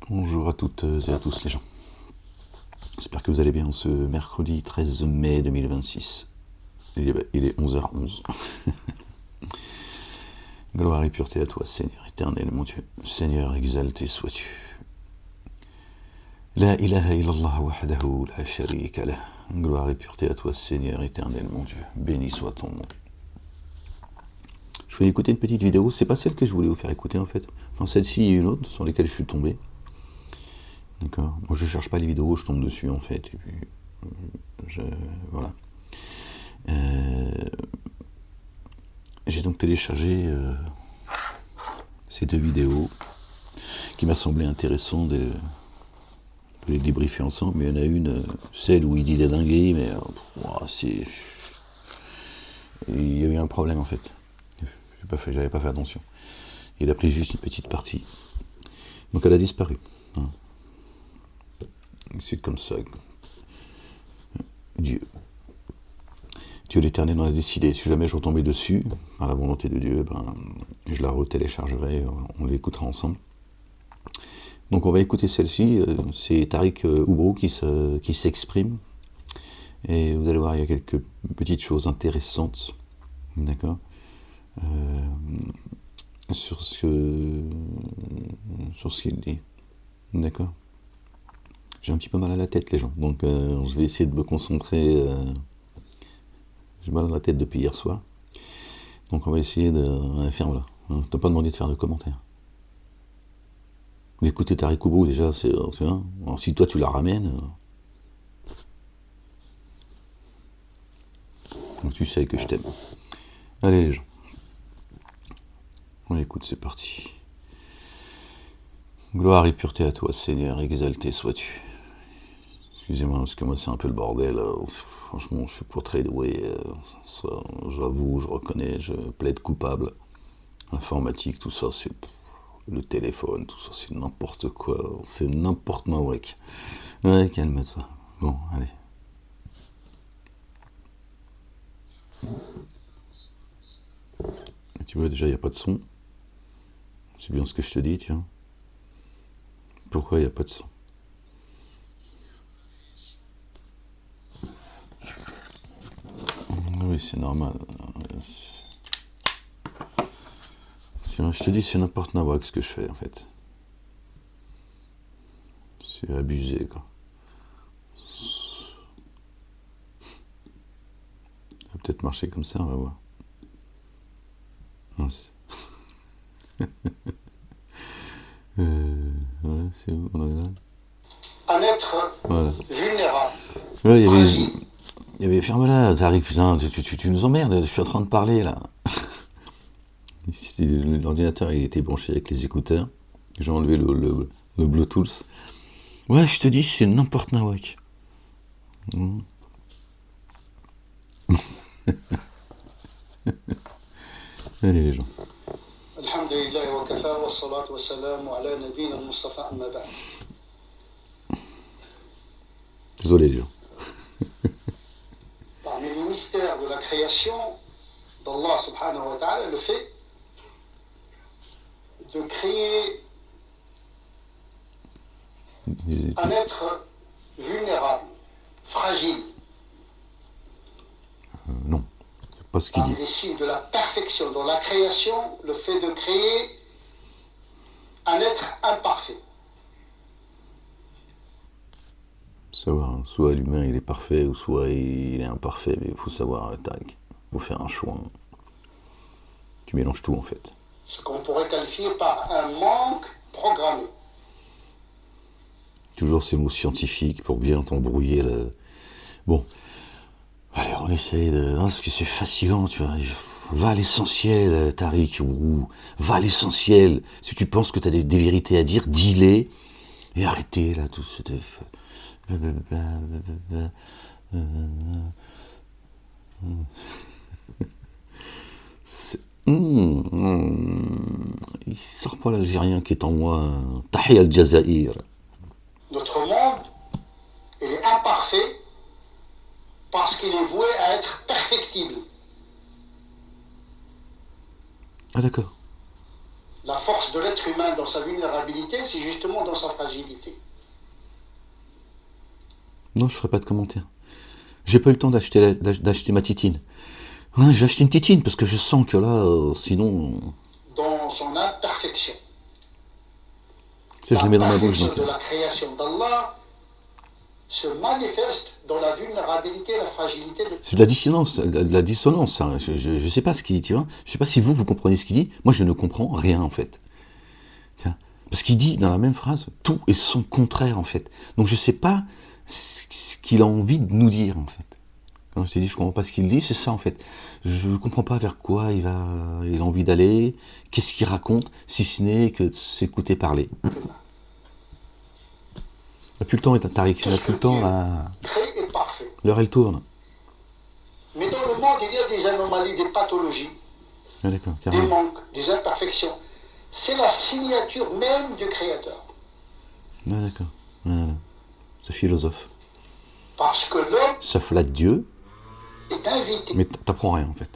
Bonjour à toutes et à tous les gens. J'espère que vous allez bien ce mercredi 13 mai 2026. Il est 11h11. Gloire et pureté à toi, Seigneur éternel, mon Dieu. Seigneur, exalté sois-tu. La ilaha illallah wahdahu la sharika lah. Gloire et pureté à toi, Seigneur éternel, mon Dieu. Béni soit ton nom. Je voulais écouter une petite vidéo. C'est pas celle que je voulais vous faire écouter en fait. Enfin, celle-ci et une autre sur lesquelles je suis tombé. D'accord. Moi, je cherche pas les vidéos, je tombe dessus en fait. Et puis, voilà. J'ai donc téléchargé ces deux vidéos qui m'a semblé intéressant de les débriefer ensemble. Mais il y en a une, celle où il dit des dingueries, mais il y a eu un problème en fait. J'avais pas fait attention. Il a pris juste une petite partie. Donc elle a disparu. C'est comme ça. Dieu l'Éternel en a décidé. Si jamais je retombais dessus, par la volonté de Dieu, je la retéléchargerai, on l'écoutera ensemble. Donc on va écouter celle-ci, c'est Tariq Oubrou qui s'exprime. Et vous allez voir, il y a quelques petites choses intéressantes, d'accord, sur ce qu'il dit, d'accord. J'ai un petit peu mal à la tête, les gens, donc je vais essayer de me concentrer. J'ai mal à la tête depuis hier soir. Donc on va essayer de faire voilà. Je t'ai pas demandé de faire de commentaires. D'écouter Tariq Oubrou déjà, c'est bien. Alors, si toi tu la ramènes, donc tu sais que je t'aime. Allez les gens. On écoute, c'est parti. Gloire et pureté à toi, Seigneur, exalté sois-tu. Excusez-moi, parce que moi c'est un peu le bordel. Franchement, je suis pas très doué. Ça, j'avoue, je reconnais, je plaide coupable. Informatique, tout ça, c'est le téléphone, tout ça, c'est n'importe quoi. C'est n'importe ma wreck. Ouais, calme-toi. Bon, allez. Tu vois, déjà, il n'y a pas de son. C'est bien ce que je te dis, tiens. Pourquoi il n'y a pas de son? Oui, c'est normal. Je te dis, c'est n'importe quoi ce que je fais, en fait. C'est abusé, quoi. Ça va peut-être marcher comme ça, on va voir. Ouais, c'est où, on est là. Un être voilà. Vulnérable. Ouais, il y avait ferme-la, Tariq, putain, tu nous emmerdes, je suis en train de parler, là. L'ordinateur, il était branché avec les écouteurs. J'ai enlevé le Bluetooth. Ouais, je te dis, c'est n'importe nawak. Allez, les gens. Alhamdulillah wa kafa wa salatu wa salam ala nabina al-Mustafa amma ba'd. Désolé, les gens. Parmi les mystères de la création d'Allah subhanahu wa ta'ala, le fait de créer un être vulnérable, fragile. Non, c'est pas ce qu'il dit. Les signes de la perfection dans la création, le fait de créer un être imparfait. Savoir, soit l'humain il est parfait, ou soit il est imparfait, mais il faut savoir, Tariq, il faut faire un choix. Tu mélanges tout en fait. Ce qu'on pourrait qualifier par un manque programmé. Toujours ces mots scientifiques pour bien t'embrouiller. Bon, allez, on essaye de... Non, parce que c'est fatigant, tu vois. Va à l'essentiel, Tariq, ou va à l'essentiel. Si tu penses que tu as des vérités à dire, dis-les. Et arrêtez, là, tout ce... Il sort pas l'Algérien qui est en moi. Tahia al-Jazair. Notre monde, il est imparfait parce qu'il est voué à être perfectible. Ah d'accord. la force de l'être humain dans sa vulnérabilité, c'est justement dans sa fragilité. Non, je ne ferai pas de commentaire. J'ai pas eu le temps d'acheter ma titine. Ouais, j'ai acheté une titine parce que je sens que là, sinon... Dans son imperfection. Ça, je la mets dans ma bouche. La Donc... perfection de la création d'Allah se manifeste dans la vulnérabilité, la fragilité de... C'est de la dissonance, la dissonance. Hein. Je ne sais pas ce qu'il dit, tu vois. Je ne sais pas si vous comprenez ce qu'il dit. Moi, je ne comprends rien, en fait. Tiens. Parce qu'il dit, dans la même phrase, tout est son contraire, en fait. Donc, je ne sais pas ce qu'il a envie de nous dire, en fait. Quand je t'ai dit, je ne comprends pas ce qu'il dit, c'est ça, en fait. Je ne comprends pas vers quoi il a envie d'aller, qu'est-ce qu'il raconte, si ce n'est que de s'écouter parler. On n'a plus le temps, Tariq, on n'a plus le temps, là. Est parfait. L'heure, elle tourne. Mais dans le monde, il y a des anomalies, des pathologies, Ah, d'accord, des manques, des imperfections. C'est la signature même du Créateur. Ah, d'accord. Voilà. C'est philosophe. Parce que l'homme Ça flatte Dieu, est invité mais t'apprends rien, en fait.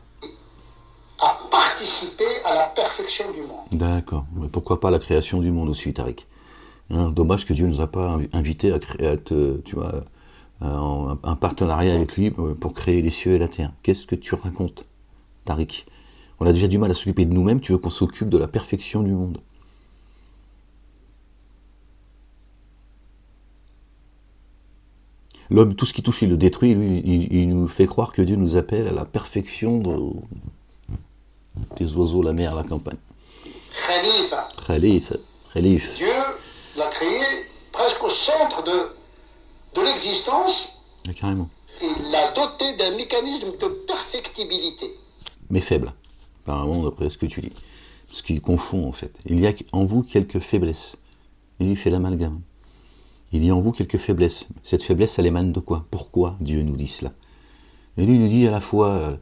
à participer à la perfection du monde. D'accord. Mais pourquoi pas la création du monde aussi, Tariq. Hein, dommage que Dieu ne nous a pas invités à créer, tu vois, un partenariat avec lui pour créer les cieux et la terre. Qu'est-ce que tu racontes, Tariq? On a déjà du mal à s'occuper de nous-mêmes, tu veux qu'on s'occupe de la perfection du monde. L'homme, tout ce qui touche, il le détruit, lui, il nous fait croire que Dieu nous appelle à la perfection des oiseaux, la mer, la campagne. Khalifa. Khalif. Dieu l'a créé presque au centre de l'existence. Ah, carrément. Il l'a doté d'un mécanisme de perfectibilité. Mais faible, apparemment, d'après ce que tu dis. Parce qu'il confond, en fait. Il y a en vous quelques faiblesses. Il lui fait l'amalgame. Il y a en vous quelques faiblesses. Cette faiblesse, elle émane de quoi? Pourquoi Dieu nous dit cela? Et lui, il nous dit à la fois,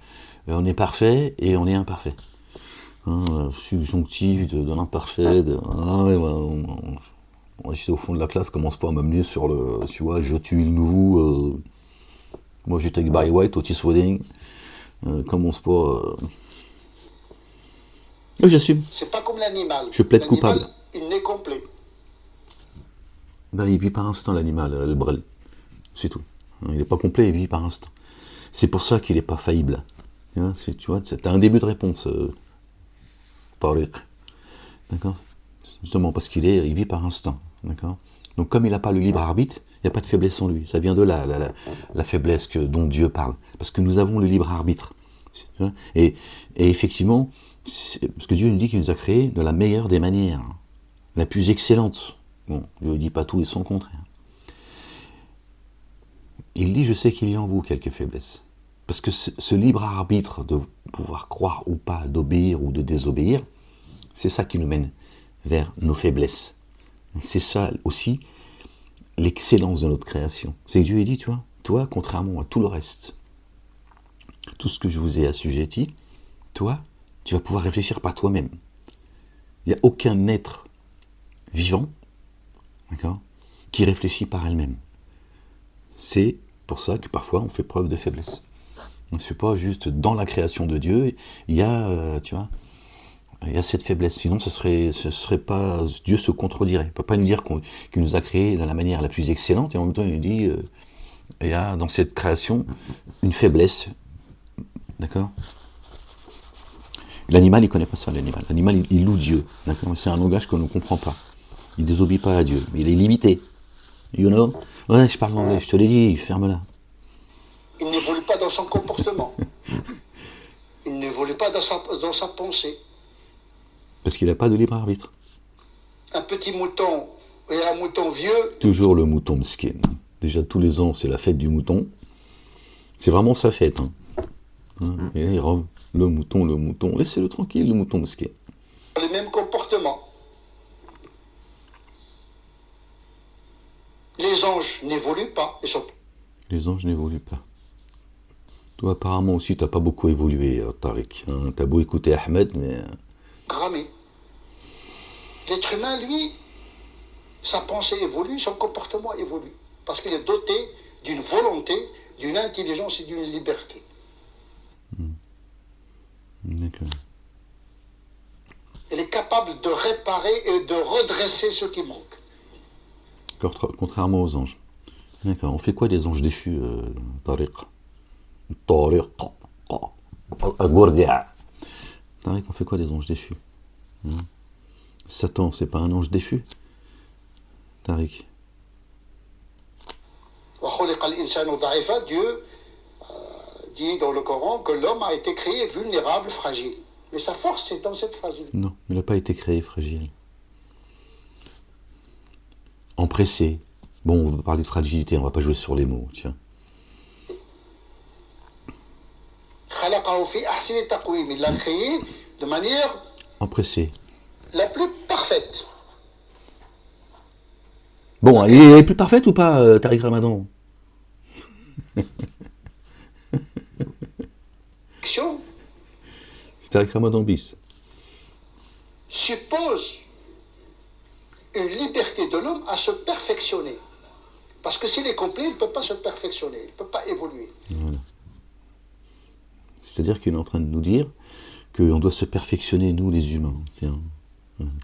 on est parfait et on est imparfait. Hein, subjonctif de l'imparfait. J'étais au fond de la classe, commence pas à m'amener sur le, tu vois, je tue le nouveau. Moi, j'étais avec Barry White, Otis Redding. Commence pas. Oui, j'assume. C'est pas comme l'animal. Je plaide coupable. Il n'est complet. Ben, il vit par instinct, l'animal, le brel. C'est tout. Il n'est pas complet, il vit par instinct. C'est pour ça qu'il n'est pas faillible. Tu vois, tu as un début de réponse, Tariq. D'accord? Justement, parce qu'il vit par instinct. D'accord? Donc, comme il n'a pas le libre arbitre, il n'y a pas de faiblesse en lui. Ça vient de là, la faiblesse dont Dieu parle. Parce que nous avons le libre arbitre. Et effectivement, parce que Dieu nous dit qu'il nous a créés de la meilleure des manières, la plus excellente. Bon, Dieu ne dit pas tout et son contraire. Il dit, je sais qu'il y a en vous quelques faiblesses. Parce que ce libre arbitre de pouvoir croire ou pas, d'obéir ou de désobéir, c'est ça qui nous mène vers nos faiblesses. C'est ça aussi l'excellence de notre création. C'est que Dieu dit, tu vois, toi, contrairement à tout le reste, tout ce que je vous ai assujetti, toi, tu vas pouvoir réfléchir par toi-même. Il n'y a aucun être vivant, d'accord, qui réfléchit par elle-même. C'est pour ça que parfois on fait preuve de faiblesse. On ne fait pas juste dans la création de Dieu, il y a, tu vois, il y a cette faiblesse. Sinon, ce serait pas, Dieu se contredirait. Il ne peut pas nous dire qu'il nous a créés de la manière la plus excellente, et en même temps il nous dit, il y a dans cette création une faiblesse. D'accord? L'animal, il ne connaît pas ça, l'animal. L'animal, il loue Dieu. D'accord? C'est un langage qu'on ne comprend pas. Il ne désobéit pas à Dieu. Mais il est limité. You know? Ouais, je parle anglais, je te l'ai dit, ferme-la. Il n'évolue pas dans son comportement. Il n'évolue pas dans sa pensée. Parce qu'il n'a pas de libre arbitre. Un petit mouton et un mouton vieux. Toujours le mouton mesquin. Déjà, tous les ans, c'est la fête du mouton. C'est vraiment sa fête. Hein. Et là, il revient. Le mouton. Laissez-le tranquille, le mouton mesquin. Les mêmes comportements. Les anges n'évoluent pas. Les anges n'évoluent pas. Toi, apparemment aussi, tu n'as pas beaucoup évolué, Tariq. Hein. Tu as beau écouter Ahmed, mais... Gramé. L'être humain, lui, sa pensée évolue, son comportement évolue. Parce qu'il est doté d'une volonté, d'une intelligence et d'une liberté. D'accord. Elle est capable de réparer et de redresser ce qui manque. Contrairement aux anges. D'accord. On fait quoi des anges déchus, Tariq? Tariq. Tariq, on fait quoi des anges déchus? Satan, c'est pas un ange déchu? Tariq. Dieu dit dans le Coran que l'homme a été créé vulnérable, fragile. Mais sa force, c'est dans cette fragilité. Non, il n'a pas été créé fragile. Empressé. Bon, on va parler de fragilité, on va pas jouer sur les mots, tiens. Il l'a créé de manière empressé. La plus parfaite. Bon, elle est plus parfaite ou pas, Tariq Ramadan? C'est Tariq Ramadan bis. Suppose une liberté de l'homme à se perfectionner. Parce que s'il est complet, il ne peut pas se perfectionner, il ne peut pas évoluer. Voilà. C'est-à-dire qu'il est en train de nous dire qu'on doit se perfectionner, nous les humains. Tiens.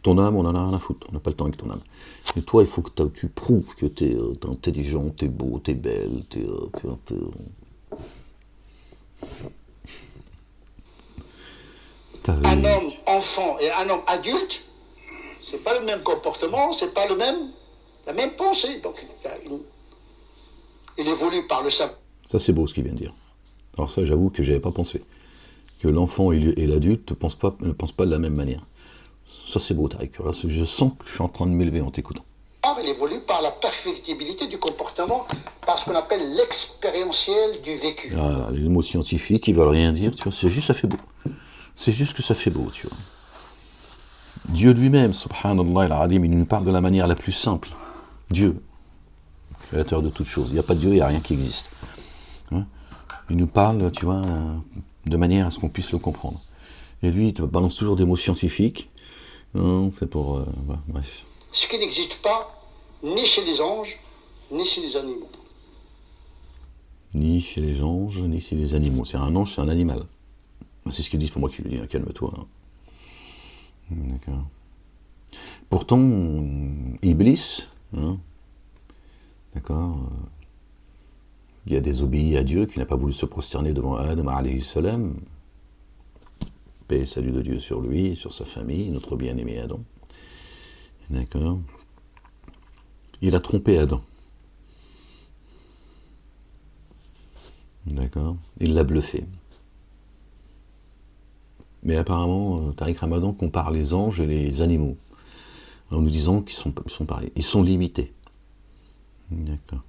Ton âme, on en a rien à foutre, on n'a pas le temps avec ton âme. Mais toi, il faut que tu prouves que t'es intelligent, t'es beau, t'es belle, Un homme enfant et un homme adulte, c'est pas le même comportement, c'est pas la même pensée. Donc, il évolue par le savoir. Ça, c'est beau ce qu'il vient de dire. Alors ça, j'avoue que j'avais pas pensé. Que l'enfant et l'adulte ne pensent pas de la même manière. Ça, c'est beau, Tariq. Je sens que je suis en train de m'élever en t'écoutant. Il évolue par la perfectibilité du comportement, par ce qu'on appelle l'expérientiel du vécu. Voilà, les mots scientifiques, ils veulent rien dire, tu vois, c'est juste, ça fait beau. C'est juste que ça fait beau, tu vois. Dieu lui-même, subhanallah al-adim, il nous parle de la manière la plus simple. Dieu, créateur de toutes choses. Il n'y a pas de Dieu, il n'y a rien qui existe. Hein? Il nous parle, tu vois, de manière à ce qu'on puisse le comprendre. Et lui, il te balance toujours des mots scientifiques. Non, c'est pour... bref. Ce qui n'existe pas, ni chez les anges, ni chez les animaux. Ni chez les anges, ni chez les animaux. C'est un ange, c'est un animal. C'est ce qu'ils disent, pour moi qui le dis, hein, calme-toi. Hein. D'accord. Pourtant, Iblis, hein, d'accord, il a désobéi à Dieu, qui n'a pas voulu se prosterner devant Adam, alayhi salam. Paix et salut de Dieu sur lui, sur sa famille, notre bien-aimé Adam. D'accord. Il a trompé Adam. D'accord. Il l'a bluffé. Mais apparemment, Tariq Ramadan compare les anges et les animaux, en nous disant qu'ils sont pareils. Ils sont limités. D'accord.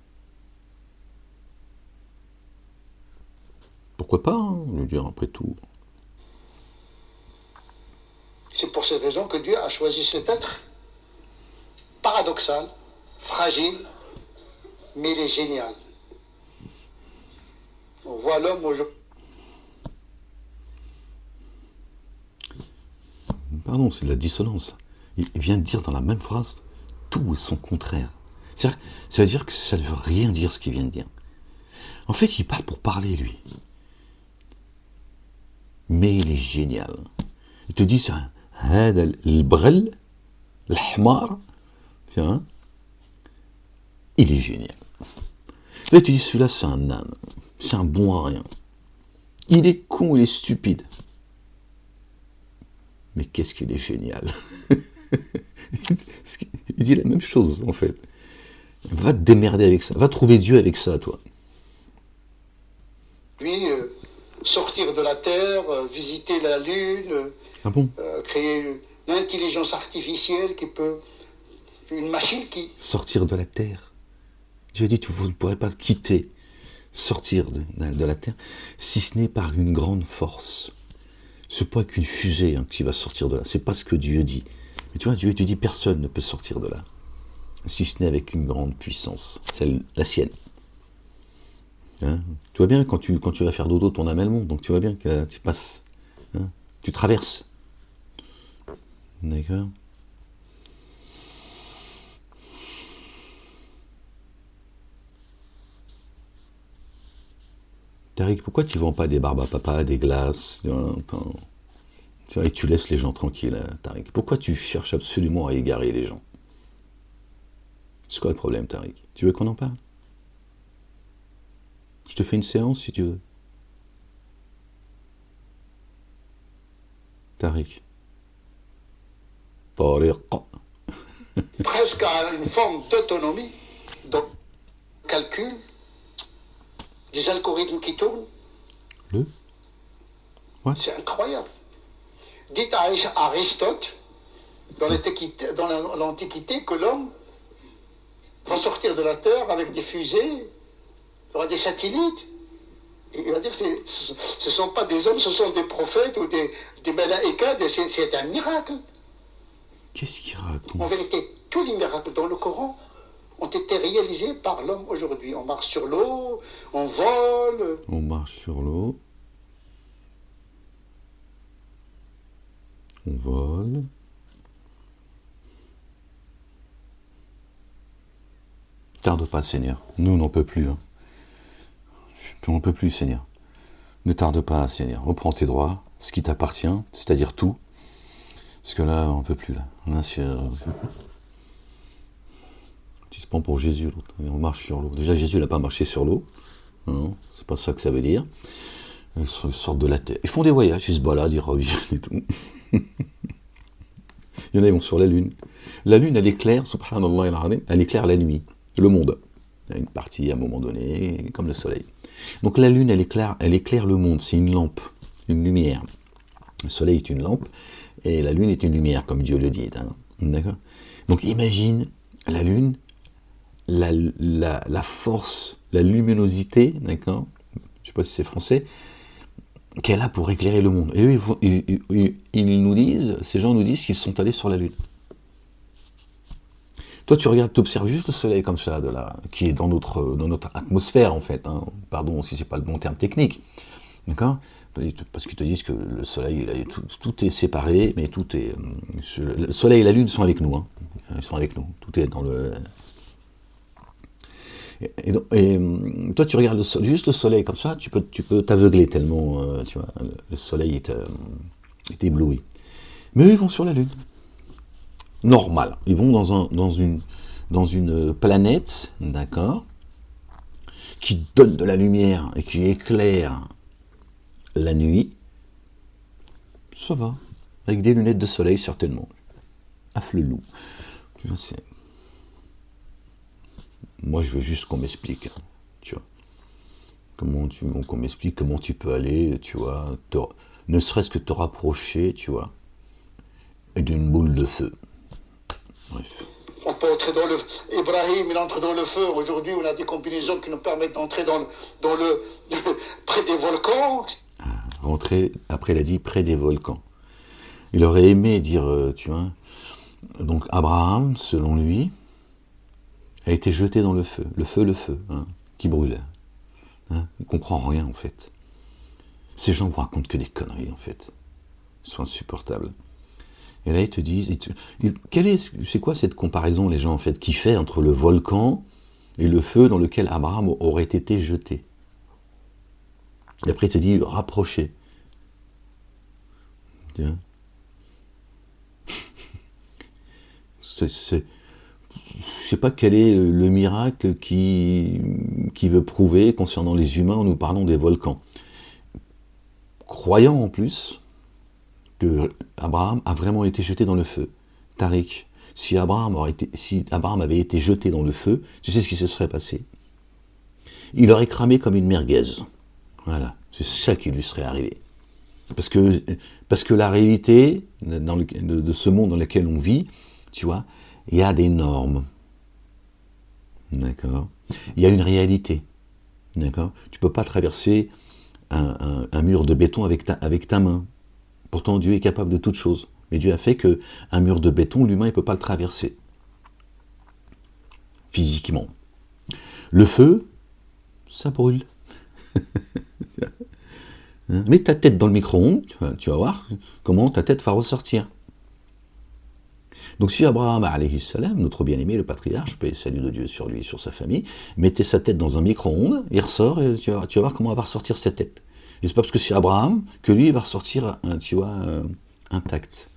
Pourquoi pas, hein, je veux dire, après tout. C'est pour cette raison que Dieu a choisi cet être paradoxal, fragile, mais il est génial. On voit l'homme aujourd'hui. Pardon, c'est de la dissonance. Il vient de dire dans la même phrase tout et son contraire. Ça veut dire que ça ne veut rien dire ce qu'il vient de dire. En fait, il parle pour parler, lui. Mais il est génial. Il te dit ça. هذا البغل الحمار, tiens, il est génial. Là, tu dis, celui-là, c'est un âne, c'est un bon à rien. Il est con, il est stupide. Mais qu'est-ce qu'il est génial. Il dit la même chose, en fait. Va te démerder avec ça, va trouver Dieu avec ça, toi. Lui, sortir de la Terre, visiter la Lune, ah bon créer une intelligence artificielle qui peut... Une machine qui... Sortir de la Terre. Dieu a dit, vous ne pourrez pas quitter, sortir de la Terre, si ce n'est par une grande force. C'est pas qu'une fusée qui va sortir de là, c'est pas ce que Dieu dit. Mais tu vois, Dieu te dit, personne ne peut sortir de là, si ce n'est avec une grande puissance, celle, la sienne. Hein, tu vois bien, quand tu vas faire dodo, ton âme elle monte, donc tu vois bien que tu passes, hein, tu traverses. D'accord. Tariq, pourquoi tu vends pas des barbes à papa, des glaces, C'est vrai que tu laisses les gens tranquilles, Tariq. Pourquoi tu cherches absolument à égarer les gens? C'est quoi le problème, Tariq? Tu veux qu'on en parle? Je te fais une séance si tu veux. Tariq. Tariq. Presque à une forme d'autonomie, donc calcul, des algorithmes qui tournent. What? C'est incroyable. Dites à Aristote, dans l'Antiquité, que l'homme va sortir de la Terre avec des fusées, il y aura des satellites. Et il va dire que ce ne sont pas des hommes, ce sont des prophètes ou des malaïkas, c'est un miracle. Qu'est-ce qu'il raconte? En vérité, tous les miracles dans le Coran ont été réalisés par l'homme aujourd'hui. On marche sur l'eau, on vole. On marche sur l'eau. On vole. Tarde pas, Seigneur. Nous, on n'en peut plus. Hein. On n'en peut plus, Seigneur. Ne tarde pas, Seigneur. Reprends tes droits, ce qui t'appartient, c'est-à-dire tout. Parce que là, on ne peut plus. Là c'est... Tu se prends pour Jésus, l'autre. On marche sur l'eau. Déjà, Jésus n'a pas marché sur l'eau. Non, c'est pas ça que ça veut dire. Ils sortent de la terre. Ils font des voyages, ils se baladent, ils reviennent et tout. Il y en a, ils vont sur la Lune. La Lune, elle éclaire, subhanallah, elle éclaire la nuit, le monde. Il y a une partie, à un moment donné, comme le soleil. Donc la Lune, elle éclaire le monde. C'est une lampe, une lumière. Le soleil est une lampe, et la Lune est une lumière, comme Dieu le dit. Hein. D'accord ? Donc imagine la Lune, la force, la luminosité, d'accord ? Je ne sais pas si c'est français, qu'elle a pour éclairer le monde. Et eux, ils nous disent, ces gens nous disent qu'ils sont allés sur la Lune. Toi, tu regardes, tu observes juste le soleil comme ça, qui est dans notre atmosphère, en fait. Hein. Pardon si c'est pas le bon terme technique. D'accord ? Parce qu'ils te disent que le soleil, tout est séparé, mais tout est... Le soleil et la lune sont avec nous. Hein. Ils sont avec nous. Tout est dans le... Et toi, tu regardes juste le soleil comme ça, tu peux t'aveugler tellement, tu vois, le soleil est ébloui. Mais eux, ils vont sur la lune. Normal. Ils vont dans une planète, d'accord, qui donne de la lumière et qui éclaire la nuit. Ça va. Avec des lunettes de soleil, certainement. Afflelou. Tu vois, c'est... Moi, je veux juste qu'on m'explique, hein, tu vois. Qu'on m'explique comment tu peux aller, tu vois, ne serait-ce que te rapprocher, tu vois, d'une boule de feu. Bref. On peut entrer dans le... Ibrahim, il entre dans le feu. Aujourd'hui, on a des combinaisons qui nous permettent d'entrer dans le près des volcans. Rentrer, après il a dit, près des volcans. Il aurait aimé dire, tu vois, donc Abraham, selon lui, a été jeté dans le feu, hein, qui brûle. Hein, il ne comprend rien, en fait. Ces gens vous racontent que des conneries, en fait. Ils sont insupportables. Et là, ils te disent... c'est quoi cette comparaison, les gens, en fait, qui fait entre le volcan et le feu dans lequel Abraham aurait été jeté? Et après, il te dit, rapprochez. Tiens. Je ne sais pas quel est le miracle qui veut prouver concernant les humains en nous parlant des volcans. Croyant en plus que Abraham a vraiment été jeté dans le feu. Tariq, si Abraham avait été jeté dans le feu, tu sais ce qui se serait passé? Il aurait cramé comme une merguez. Voilà, c'est ça qui lui serait arrivé. Parce que la réalité de ce monde dans lequel on vit, tu vois, il y a des normes. D'accord? Il y a une réalité. D'accord? Tu ne peux pas traverser un mur de béton avec ta main. Pourtant, Dieu est capable de toutes choses. Mais Dieu a fait qu'un mur de béton, l'humain, il ne peut pas le traverser. Physiquement. Le feu, ça brûle. Mets ta tête dans le micro-ondes, tu vas voir comment ta tête va ressortir. Donc si Abraham, alayhi salam, notre bien-aimé, le patriarche, paix et salut de Dieu sur lui et sur sa famille, mettait sa tête dans un micro-ondes, il ressort, et tu vas voir comment elle va ressortir cette tête. Et c'est pas parce que c'est Abraham que lui, il va ressortir, tu vois, intacte.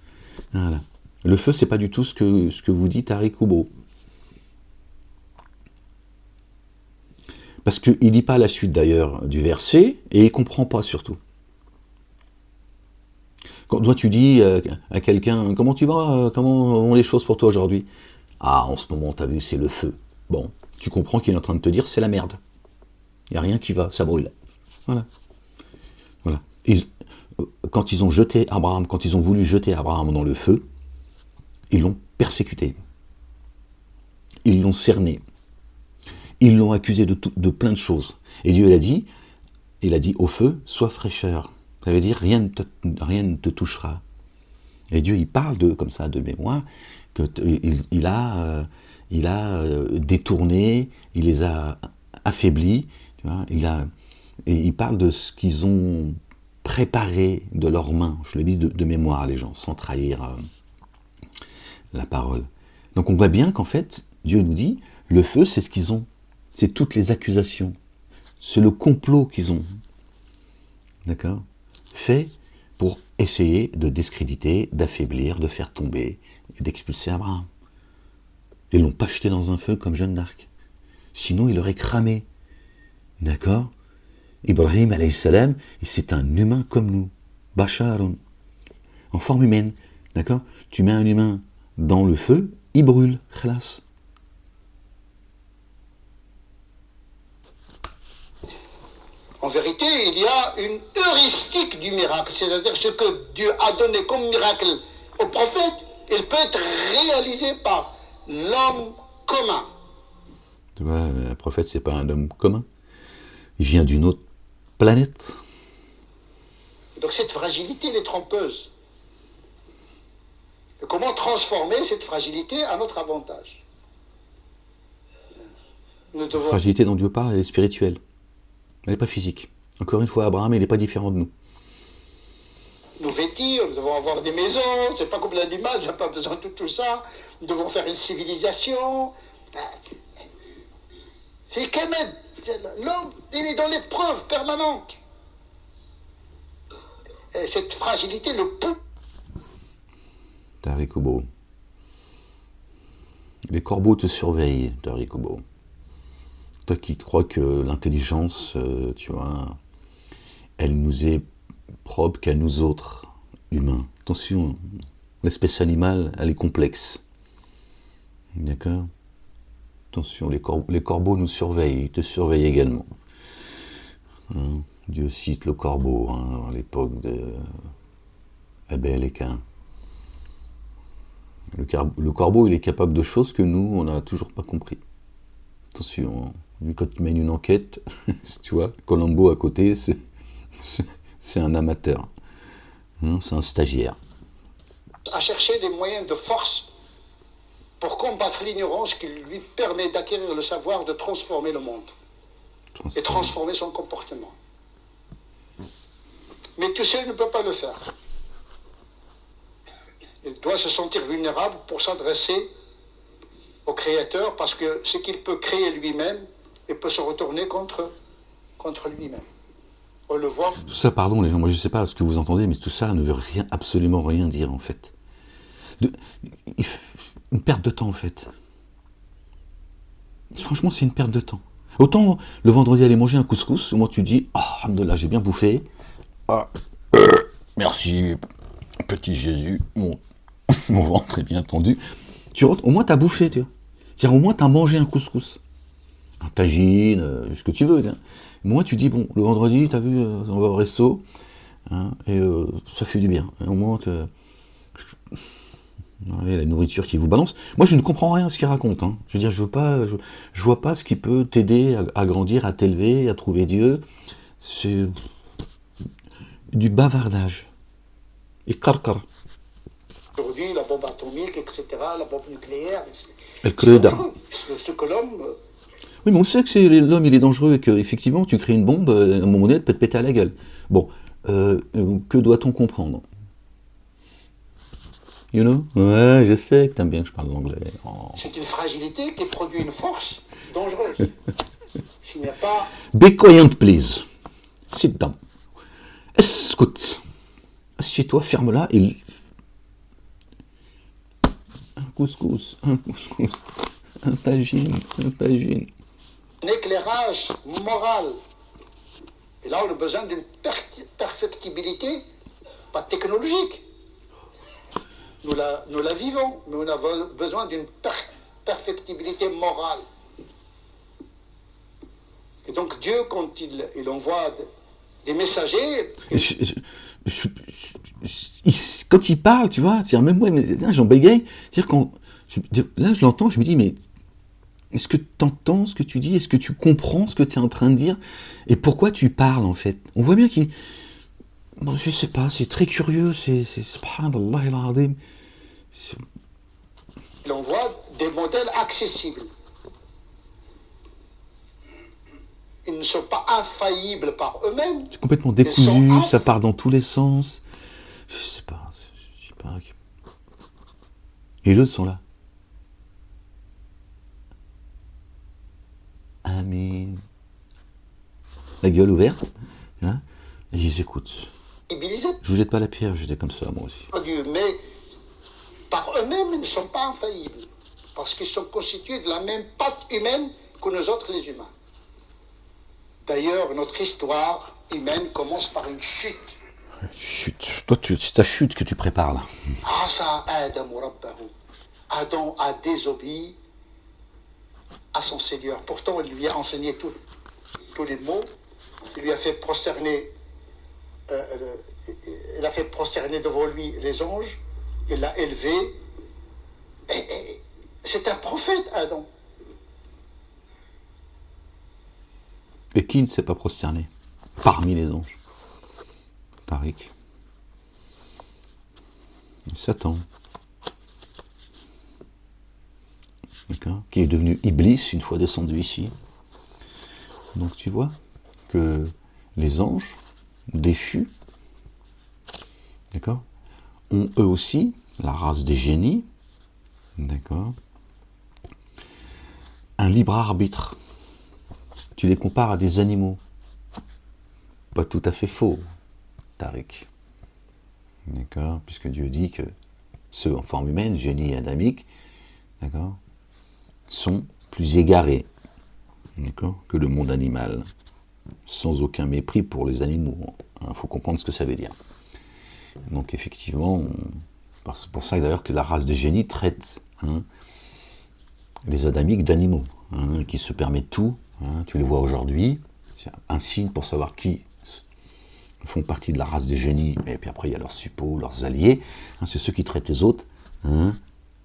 Voilà. Le feu, c'est pas du tout ce que vous dit Tariq Koubo. Parce qu'il ne lit pas la suite d'ailleurs du verset, et il ne comprend pas surtout. Quand toi tu dis à quelqu'un, comment tu vas, comment vont les choses pour toi aujourd'hui? Ah, en ce moment, t'as vu, c'est le feu. Bon, tu comprends qu'il est en train de te dire, c'est la merde. Il n'y a rien qui va, ça brûle. Voilà. Voilà. Quand ils ont jeté Abraham, quand ils ont voulu jeter Abraham dans le feu, ils l'ont persécuté. Ils l'ont cerné. Ils l'ont accusé de plein de choses. Et Dieu il a dit au feu, sois fraîcheur. Ça veut dire rien ne te touchera. Et Dieu, il parle comme ça de mémoire, qu'il a détourné, il les a affaiblis, tu vois, et il parle de ce qu'ils ont préparé de leurs mains. Je le dis de mémoire, les gens, sans trahir la parole. Donc on voit bien qu'en fait, Dieu nous dit, le feu, c'est ce qu'ils ont. C'est toutes les accusations. C'est le complot qu'ils ont. D'accord ? Fait pour essayer de discréditer, d'affaiblir, de faire tomber, et d'expulser Abraham. Ils ne l'ont pas jeté dans un feu comme Jeanne d'Arc. Sinon, il aurait cramé. D'accord ? Ibrahim, alayhi salam, c'est un humain comme nous. Basharun. En forme humaine. D'accord ? Tu mets un humain dans le feu, il brûle. Khalas. En vérité, il y a une heuristique du miracle, c'est-à-dire ce que Dieu a donné comme miracle au prophète, il peut être réalisé par l'homme commun. Tu vois, un prophète, c'est pas un homme commun. Il vient d'une autre planète. Donc cette fragilité, elle est trompeuse. Et comment transformer cette fragilité à notre avantage? La fragilité dont Dieu parle, elle est spirituelle. Elle n'est pas physique. Encore une fois, Abraham, il n'est pas différent de nous. Nous vêtir, nous devons avoir des maisons, c'est pas comme l'animal, il n'a pas besoin de tout ça. Nous devons faire une civilisation. C'est quand même, l'homme, il est dans l'épreuve permanente. Et cette fragilité le pousse. Tariq Koubo. Les corbeaux te surveillent, Tariq Koubo. Toi qui crois que l'intelligence, tu vois, elle nous est propre qu'à nous autres, humains. Attention, l'espèce animale, elle est complexe. D'accord ? Attention, les corbeaux nous surveillent, ils te surveillent également. Hein, Dieu cite le corbeau, hein, à l'époque de Abel et Caïn. Le corbeau, il est capable de choses que nous, on n'a toujours pas compris. Attention, lui, quand tu mènes une enquête, tu vois, Colombo à côté, c'est un amateur. Hein, c'est un stagiaire. À chercher des moyens de force pour combattre l'ignorance qui lui permet d'acquérir le savoir de transformer le monde et transformer son comportement. Mais tout seul ne peut pas le faire. Il doit se sentir vulnérable pour s'adresser au Créateur parce que ce qu'il peut créer lui-même, il peut se retourner contre lui-même. On le voit. Tout ça, pardon les gens, moi je ne sais pas ce que vous entendez, mais tout ça ne veut rien, absolument rien dire en fait. Une perte de temps en fait. Franchement, c'est une perte de temps. Autant le vendredi aller manger un couscous, moi tu dis, ah, alhamdoulilah, j'ai bien bouffé. Ah, merci, petit Jésus, mon ventre est bien tendu. Au moins tu as bouffé, tu vois. C'est-à-dire, au moins tu as mangé un couscous. Un tagine, ce que tu veux. Hein. Moi, tu dis, bon, le vendredi, tu as vu, on va au resto, hein, et ça fait du bien. Et au moins, la nourriture qui vous balance. Moi, je ne comprends rien à ce qu'il raconte. Hein. Je veux dire, je vois pas ce qui peut t'aider à grandir, à t'élever, à trouver Dieu. C'est du bavardage. Et carcar. Aujourd'hui, la bombe atomique, etc., la bombe nucléaire, c'est dangereux. Ce que l'homme... Oui, mais on sait que l'homme, il est dangereux et qu'effectivement, tu crées une bombe, à un moment donné, elle peut te péter à la gueule. Bon, que doit-on comprendre? You know? Ouais, je sais que t'aimes bien que je parle l'anglais. Oh. C'est une fragilité qui produit une force dangereuse. S'il n'y a pas... Be quiet, please. Sit down. Écoute. Assieds-toi, ferme-la et couscous, un tagine. Un éclairage moral. Et là, on a besoin d'une perfectibilité, pas technologique. Nous la vivons, mais on a besoin d'une perfectibilité morale. Et donc Dieu, quand il envoie des messagers... Quand il parle, tu vois, même moi, j'en bégaye. Là, je l'entends, je me dis, mais est-ce que tu entends ce que tu dis? Est-ce que tu comprends ce que tu es en train de dire? Et pourquoi tu parles, en fait? On voit bien qu'il... Bon, je sais pas, c'est très curieux, c'est subhanallah al-azim. Il envoie des modèles accessibles. Ils ne sont pas infaillibles par eux-mêmes. C'est complètement décousu, ça part dans tous les sens. Je sais pas. Et les autres sont là. Amen. La gueule ouverte. Hein, et ils écoutent. Je vous jette pas la pierre, j'étais comme ça, moi aussi. Mais par eux-mêmes, ils ne sont pas infaillibles. Parce qu'ils sont constitués de la même pâte humaine que nous autres, les humains. D'ailleurs, notre histoire humaine commence par une chute. Chute. Toi, c'est ta chute que tu prépares, là. Adam a désobéi à son Seigneur. Pourtant, il lui a enseigné tous les mots. Il lui a fait prosterner... il a fait prosterner devant lui les anges. Il l'a élevé. Et c'est un prophète, Adam. Et qui ne s'est pas prosterné parmi les anges? Tariq. Satan. D'accord, qui est devenu Iblis une fois descendu ici. Donc tu vois que les anges déchus, d'accord, ont eux aussi, la race des génies, d'accord, un libre arbitre. Tu les compares à des animaux. Pas tout à fait faux, Tariq. D'accord, puisque Dieu dit que ceux en forme humaine, génie et adamique, d'accord, sont plus égarés, d'accord, que le monde animal, sans aucun mépris pour les animaux. Il faut comprendre ce que ça veut dire. Donc effectivement, c'est pour ça d'ailleurs que la race des génies traite les adamiques d'animaux, qui se permettent tout. Tu les vois aujourd'hui, c'est un signe pour savoir qui font partie de la race des génies, et puis après il y a leurs suppôts, leurs alliés, c'est ceux qui traitent les autres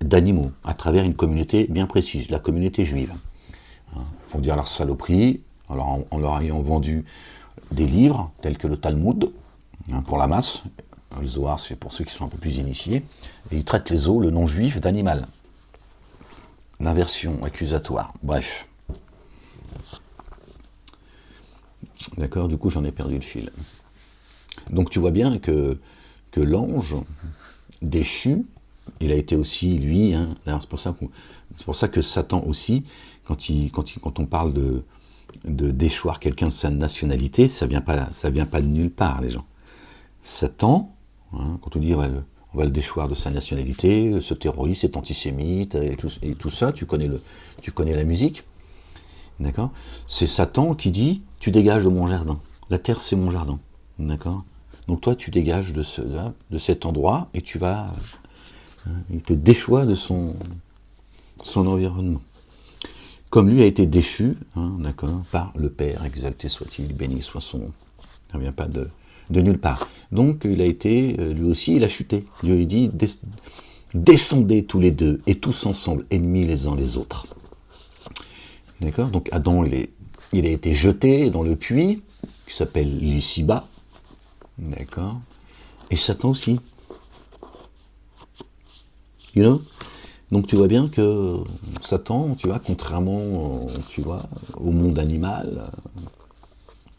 d'animaux, à travers une communauté bien précise, la communauté juive. Ils vont dire leur saloperie, alors en leur ayant vendu des livres, tels que le Talmud, pour la masse, le Zohar c'est pour ceux qui sont un peu plus initiés, et ils traitent les autres, le non-juif, d'animal. L'inversion accusatoire, bref. D'accord, du coup j'en ai perdu le fil. Donc tu vois bien que l'ange déchu, il a été aussi, lui, d'ailleurs c'est pour ça que Satan aussi, quand on parle de déchoir quelqu'un de sa nationalité, ça vient pas de nulle part, les gens. Satan, quand on dit on va le déchoir de sa nationalité, ce terroriste, cet antisémite, et tout ça, tu connais la musique, d'accord? C'est Satan qui dit, tu dégages de mon jardin, la terre c'est mon jardin, d'accord? Donc toi tu dégages de cet endroit et tu vas... il te déchoit de son environnement. Comme lui a été déchu, d'accord, par le Père, exalté soit-il, béni soit son nom. Ça ne vient pas de nulle part. Donc il a été, lui aussi, il a chuté. Dieu lui dit, descendez tous les deux, et tous ensemble, ennemis les uns les autres. D'accord? Donc Adam, il a été jeté dans le puits, qui s'appelle l'ici-bas. D'accord? Et Satan aussi. You know? Donc tu vois bien que Satan, tu vois, contrairement, tu vois, au monde animal,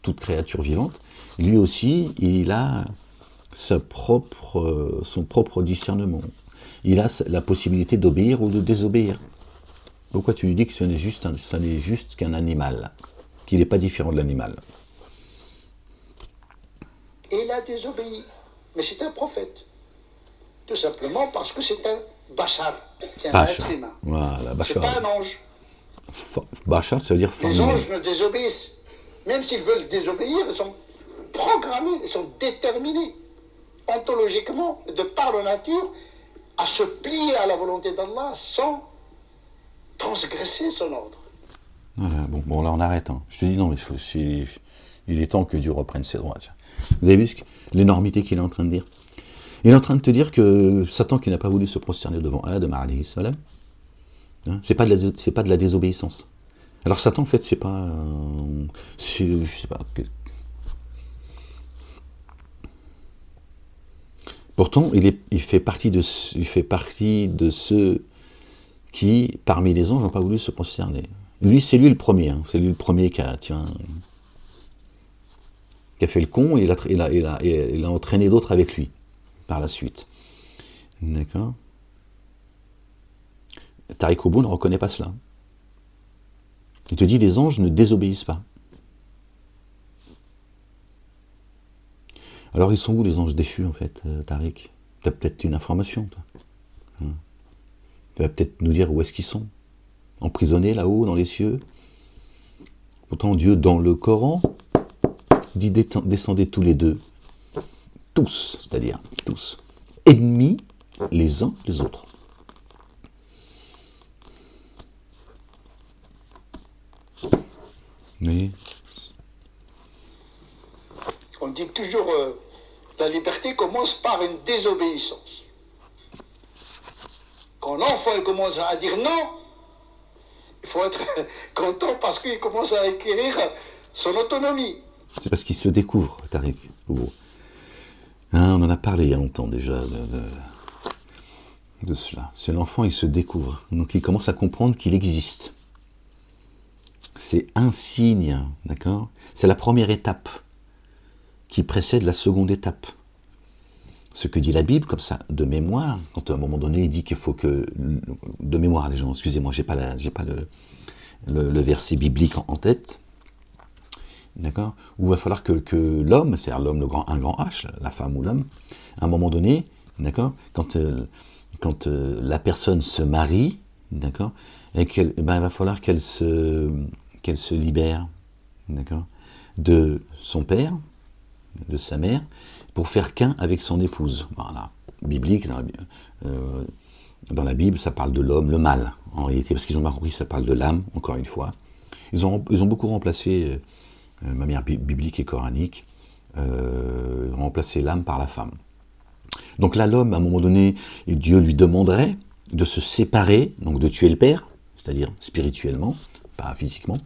toute créature vivante, lui aussi, il a son propre discernement. Il a la possibilité d'obéir ou de désobéir. Pourquoi tu lui dis que ce n'est juste qu'un animal, qu'il n'est pas différent de l'animal? Et il a désobéi. Mais c'est un prophète. Tout simplement parce que c'est un bachar. C'est un Bachar. être humain. Voilà, C'est Bachar. pas un ange. Bachar, ça veut dire Les formé. anges ne désobéissent. Même s'ils veulent désobéir, ils sont programmés, ils sont déterminés, ontologiquement, de par leur nature, à se plier à la volonté d'Allah sans transgresser son ordre. Voilà, bon, là on arrête. Hein. Je te dis non, mais il est temps que Dieu reprenne ses droits. Tiens. Vous avez vu l'énormité qu'il est en train de dire? Il est en train de te dire que Satan, qui n'a pas voulu se prosterner devant Adam, alayhi salam, hein, c'est pas de la désobéissance. Alors Satan, en fait, c'est pas... je sais pas... Pourtant, il fait partie de ceux qui, parmi les anges, n'ont pas voulu se prosterner. Lui, c'est lui le premier. Hein. C'est lui le premier qui a fait le con et il a entraîné d'autres avec lui, par la suite. D'accord. Tariq Ouboul ne reconnaît pas cela. Il te dit, les anges ne désobéissent pas. Alors, ils sont où les anges déchus, en fait, Tariq? Tu as peut-être une information, toi. Hein? Tu vas peut-être nous dire où est-ce qu'ils sont. Emprisonnés là-haut, dans les cieux. Pourtant, Dieu, dans le Coran, dit descendez tous les deux. Tous, c'est-à-dire tous. Ennemis les uns les autres. Mais... On dit toujours la liberté commence par une désobéissance. Quand l'enfant il commence à dire non, il faut être content parce qu'il commence à acquérir son autonomie. C'est parce qu'il se découvre, Tariq. Hein, on en a parlé il y a longtemps déjà de cela. C'est l'enfant, il se découvre. Donc il commence à comprendre qu'il existe. C'est un signe, d'accord? C'est la première étape qui précède la seconde étape. Ce que dit la Bible, comme ça, de mémoire, quand à un moment donné, il dit qu'il faut que... De mémoire, les gens, excusez-moi, j'ai pas le verset biblique en tête, d'accord? Où il va falloir que l'homme, c'est-à-dire l'homme, un grand H, la femme ou l'homme, à un moment donné, d'accord, quand la personne se marie, d'accord, et il va falloir qu'elle se libère, d'accord, de son père, de sa mère, pour faire qu'un avec son épouse. Voilà. Biblique, dans la Bible, ça parle de l'homme, le mâle, en réalité, parce qu'ils ont mal compris, ça parle de l'âme, encore une fois. Ils ont beaucoup remplacé, manière biblique et coranique, remplacé l'âme par la femme. Donc là, l'homme, à un moment donné, Dieu lui demanderait de se séparer, donc de tuer le père, c'est-à-dire spirituellement, pas physiquement,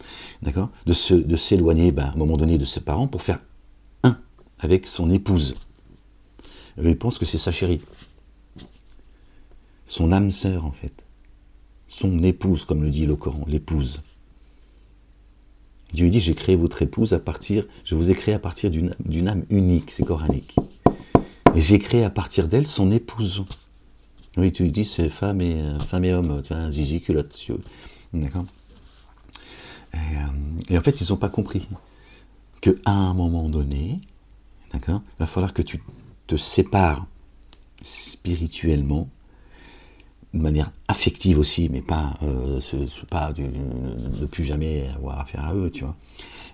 d'accord, de s'éloigner, à un moment donné, de ses parents pour faire un avec son épouse. Il pense que c'est sa chérie. Son âme sœur, en fait. Son épouse, comme le dit le Coran, l'épouse. Dieu dit, j'ai créé votre épouse je vous ai créé à partir d'une âme unique, c'est coranique. Et j'ai créé à partir d'elle son épouse. Oui, tu lui dis, c'est femme et homme, tiens, zizi, culotte, si tu veux. D'accord. Et en fait, ils n'ont pas compris qu'à un moment donné, d'accord, il va falloir que tu te sépares spirituellement, de manière affective aussi, mais pas, de plus jamais avoir affaire à eux, tu vois.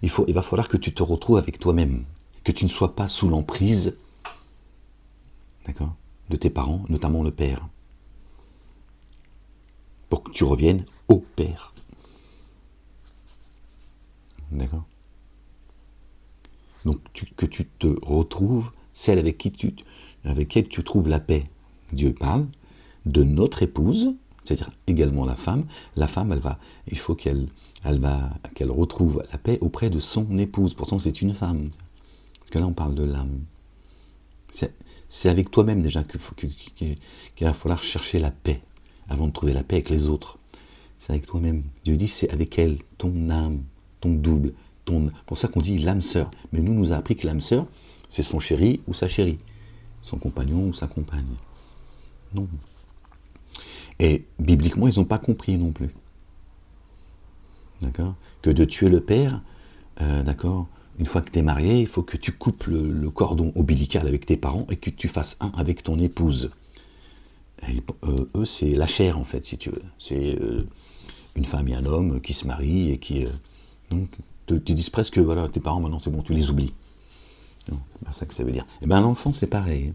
Il va falloir que tu te retrouves avec toi-même, que tu ne sois pas sous l'emprise, d'accord, de tes parents, notamment le père, pour que tu reviennes au père. D'accord. Donc que tu te retrouves, celle avec laquelle tu trouves la paix. Dieu parle de notre épouse, c'est-à-dire également la femme. La femme, il faut qu'elle retrouve la paix auprès de son épouse. Pourtant, c'est une femme. Parce que là, on parle de l'âme. C'est avec toi-même déjà qu'il va falloir chercher la paix, avant de trouver la paix avec les autres. C'est avec toi-même. Dieu dit, c'est avec elle, ton âme, ton double, pour ça qu'on dit l'âme sœur. Mais nous a appris que l'âme sœur, c'est son chéri ou sa chérie, son compagnon ou sa compagne. Non. Et bibliquement, ils n'ont pas compris non plus. D'accord ? Que de tuer le père, d'accord, une fois que tu es marié, il faut que tu coupes le cordon ombilical avec tes parents et que tu fasses un avec ton épouse. Eux, c'est la chair, en fait, si tu veux. C'est une femme et un homme qui se marient et qui donc, te disent presque, voilà, tes parents, maintenant, c'est bon, tu les oublies. Non, c'est pas ça que ça veut dire. Eh bien, l'enfant, c'est pareil.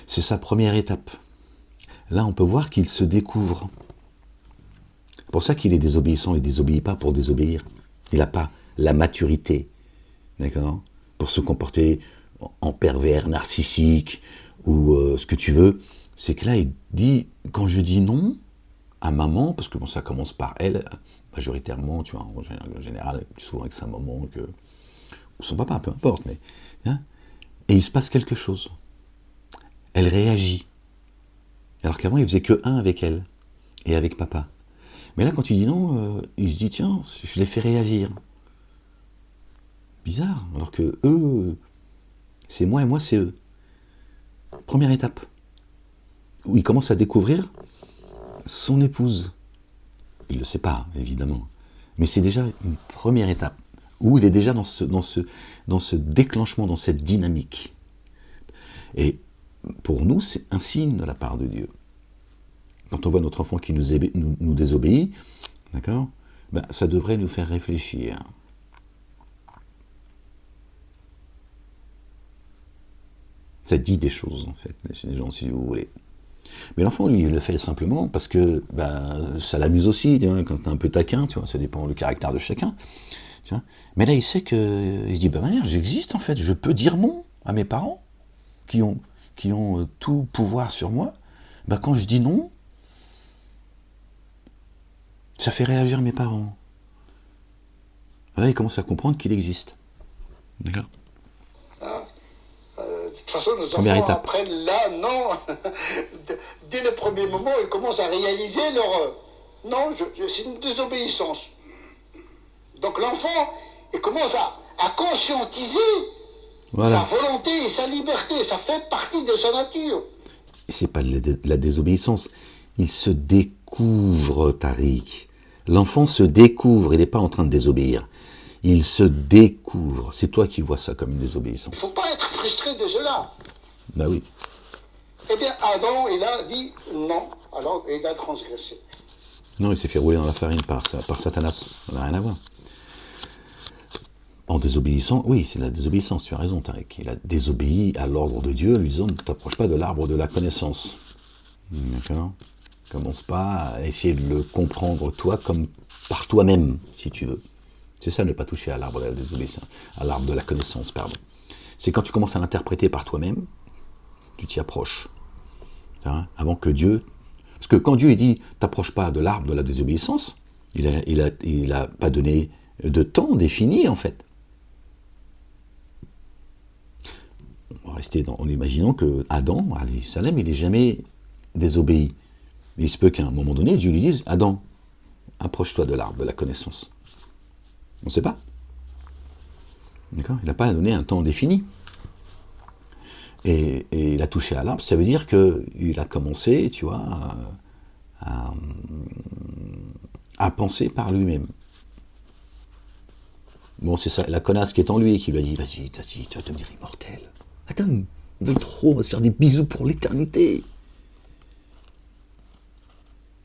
C'est sa première étape. Là, on peut voir qu'il se découvre. C'est pour ça qu'il est désobéissant. Il ne désobéit pas pour désobéir. Il n'a pas la maturité, d'accord, pour se comporter en pervers, narcissique, ou ce que tu veux. C'est que là, il dit, quand je dis non à maman, parce que bon, ça commence par elle, majoritairement, tu vois, en général, plus souvent avec sa maman que ou son papa, peu importe, mais hein, et il se passe quelque chose. Elle réagit. Alors qu'avant, il faisait que un avec elle et avec papa. Mais là, quand il dit non, il se dit, tiens, je les fais réagir. Bizarre, alors que eux, c'est moi et moi, c'est eux. Première étape, où il commence à découvrir son épouse. Il ne le sait pas, évidemment. Mais c'est déjà une première étape, où il est déjà dans ce déclenchement, dans cette dynamique. Et pour nous, c'est un signe de la part de Dieu. Quand on voit notre enfant qui nous désobéit, d'accord, ben, ça devrait nous faire réfléchir. Ça dit des choses, en fait, les gens, si vous voulez. Mais l'enfant, lui, il le fait simplement parce que ben, ça l'amuse aussi, tu vois, quand t'es un peu taquin, tu vois, ça dépend du caractère de chacun. Tu vois. Mais là, il sait que, il se dit, ben manière, j'existe, en fait, je peux dire non à mes parents, qui ont tout pouvoir sur moi. Ben, quand je dis non, ça fait réagir mes parents. Là, il commence à comprendre qu'il existe. D'accord. De toute façon, nos Première enfants étape. apprennent là, non. Dès le premier moment, ils commencent à réaliser leur... Non, c'est une désobéissance. Donc l'enfant, il commence à conscientiser Voilà. sa volonté et sa liberté. Ça fait partie de sa nature. C'est pas de la désobéissance. Il se découvre, Tariq. L'enfant se découvre. Il n'est pas en train de désobéir. Il se découvre. C'est toi qui vois ça comme une désobéissance. Il ne faut pas être frustré de cela. Ben oui. Eh bien, Adam, il a dit non. Alors, il a transgressé. Non, il s'est fait rouler dans la farine par Satanas. Ça n'a rien à voir. En désobéissant, oui, c'est la désobéissance, tu as raison, Tariq. Il a désobéi à l'ordre de Dieu, lui disant ne t'approche pas de l'arbre de la connaissance. D'accord. Commence pas à essayer de le comprendre toi comme par toi-même, si tu veux. C'est ça, ne pas toucher à l'arbre de la désobéissance, à l'arbre de la connaissance, pardon. C'est quand tu commences à l'interpréter par toi-même, tu t'y approches. Hein, avant que Dieu... Parce que quand Dieu dit « t'approche pas de l'arbre de la désobéissance », il a pas donné de temps défini, en fait. On va rester en imaginant que Adam, alayhi salam, il n'est jamais désobéi. Il se peut qu'à un moment donné, Dieu lui dise « Adam, approche-toi de l'arbre de la connaissance ». On ne sait pas. D'accord ? Il n'a pas donné un temps défini. Et il a touché à l'arbre, ça veut dire qu'il a commencé, tu vois, à penser par lui-même. Bon, c'est ça, la connasse qui est en lui qui lui a dit, vas-y, tu vas devenir immortel. Attends, on veut trop, on va se faire des bisous pour l'éternité.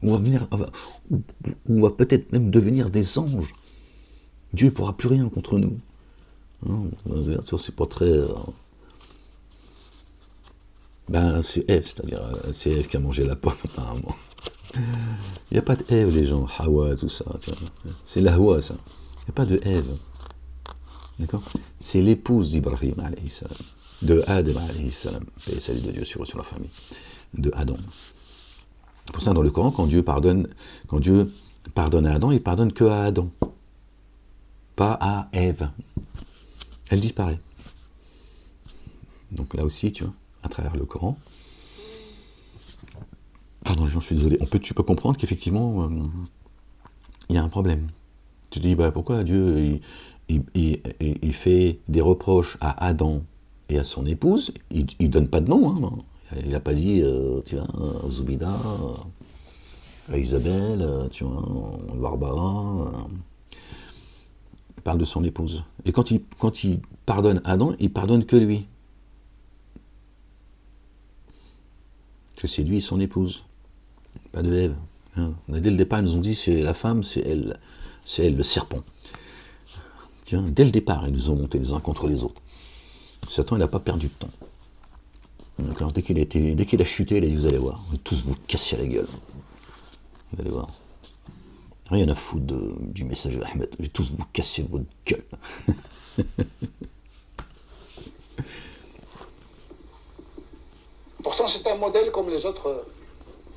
On va peut-être même devenir des anges. Dieu ne pourra plus rien contre nous. Non, c'est pas très... Ben, c'est Ève, c'est-à-dire, c'est Ève qui a mangé la pomme, apparemment. Il n'y a pas de Ève, les gens, Hawa, tout ça. Tiens. C'est la Hawa, ça. Il n'y a pas de Ève. D'accord ? C'est l'épouse d'Ibrahim, alayhi salam. De Adam, alayhi salam. Et salut de Dieu sur la famille. De Adam. C'est pour ça, dans le Coran, quand Dieu pardonne à Adam, il pardonne que à Adam. Pas à Ève. Elle disparaît. Donc là aussi, tu vois, à travers le Coran. Pardon, les gens, je suis désolé. Tu peux comprendre qu'effectivement, il y a un problème. Tu te dis, bah, pourquoi Dieu il fait des reproches à Adam et à son épouse. Il ne donne pas de nom. Hein. Il n'a pas dit, tu vois, Zoubida, Isabelle, tu vois, Barbara. Il parle de son épouse. Et quand il pardonne Adam, il pardonne que lui. que c'est lui et son épouse, pas de Ève. Hein. Dès le départ, ils nous ont dit c'est la femme, c'est elle le serpent. Tiens, dès le départ, ils nous ont monté les uns contre les autres. Satan, il n'a pas perdu de temps. Donc, alors, dès qu'il a chuté, il a dit vous allez voir, vous allez tous vous casser la gueule. Vous allez voir. Rien à foutre du message de Ahmed. Je vais tous vous casser votre gueule. Pourtant, c'est un modèle comme les autres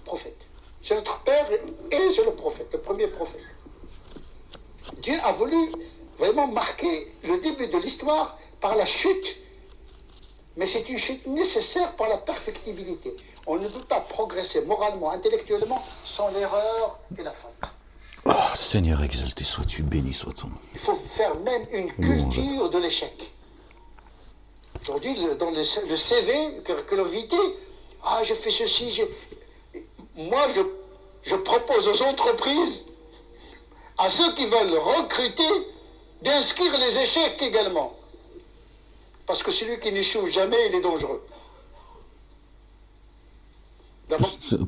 prophètes. C'est notre père et c'est le prophète, le premier prophète. Dieu a voulu vraiment marquer le début de l'histoire par la chute. Mais c'est une chute nécessaire par la perfectibilité. On ne peut pas progresser moralement, intellectuellement, sans l'erreur et la faute. Oh, Seigneur exalté sois-tu, béni soit-on. Il faut faire même une culture de l'échec. Aujourd'hui, dans le CV que l'on vit, ah, je fais ceci, moi, je propose aux entreprises, à ceux qui veulent recruter, d'inscrire les échecs également. Parce que celui qui n'échoue jamais, il est dangereux.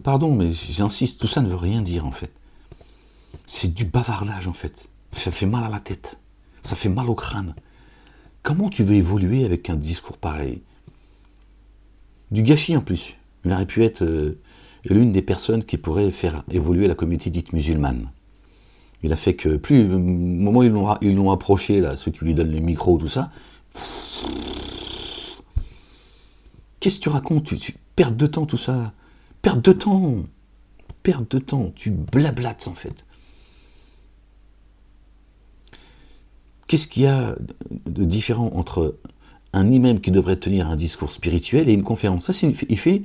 Pardon, mais j'insiste, tout ça ne veut rien dire en fait. C'est du bavardage en fait. Ça fait mal à la tête. Ça fait mal au crâne. Comment tu veux évoluer avec un discours pareil? Du gâchis en plus. Il aurait pu être l'une des personnes qui pourrait faire évoluer la communauté dite musulmane. Il a fait que plus, au moment où ils l'ont approché, là, ceux qui lui donnent le micro, tout ça, qu'est-ce que tu racontes? Tu perds de temps tout ça. Perte de temps. Tu blablates en fait. Qu'est-ce qu'il y a de différent entre un imam qui devrait tenir un discours spirituel et une conférence? Ça, il fait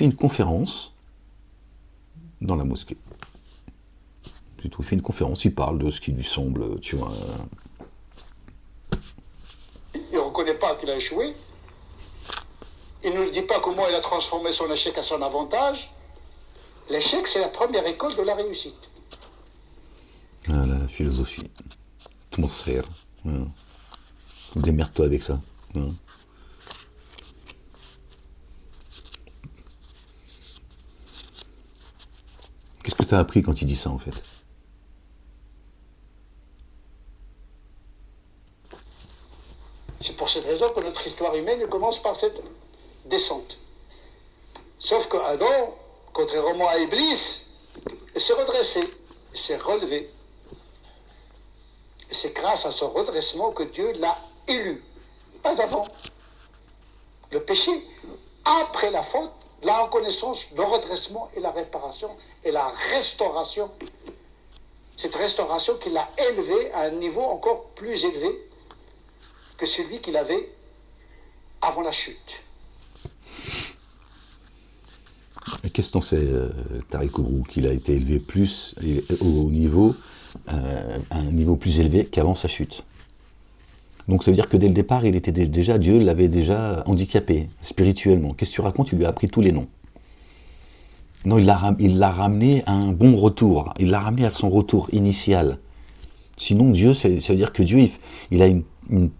une conférence dans la mosquée. Il fait une conférence, il parle de ce qui lui semble, tu vois. Il ne reconnaît pas qu'il a échoué. Il ne nous dit pas comment il a transformé son échec à son avantage. L'échec, c'est la première école de la réussite. Ah là, la philosophie. Ton frère. Démerde-toi avec ça. Qu'est-ce que tu as appris quand il dit ça, en fait? C'est pour cette raison que notre histoire humaine commence par cette descente. Sauf que Adam, contrairement à Iblis, il s'est redressé, il s'est relevé. Et c'est grâce à son redressement que Dieu l'a élu. Pas avant. Le péché, après la faute, la reconnaissance, le redressement et la réparation et la restauration. Cette restauration qui l'a élevé à un niveau encore plus élevé que celui qu'il avait avant la chute. Qu'est-ce que t'en sais, Tariq Oubrou, qu'il a été élevé plus au niveau, à un niveau plus élevé qu'avant sa chute? Donc ça veut dire que dès le départ, il était déjà, Dieu l'avait déjà handicapé spirituellement. Qu'est-ce que tu racontes? Il lui a appris tous les noms. Non, il l'a ramené à un bon retour. Il l'a ramené à son retour initial. Sinon, Dieu, ça veut dire que Dieu, il a une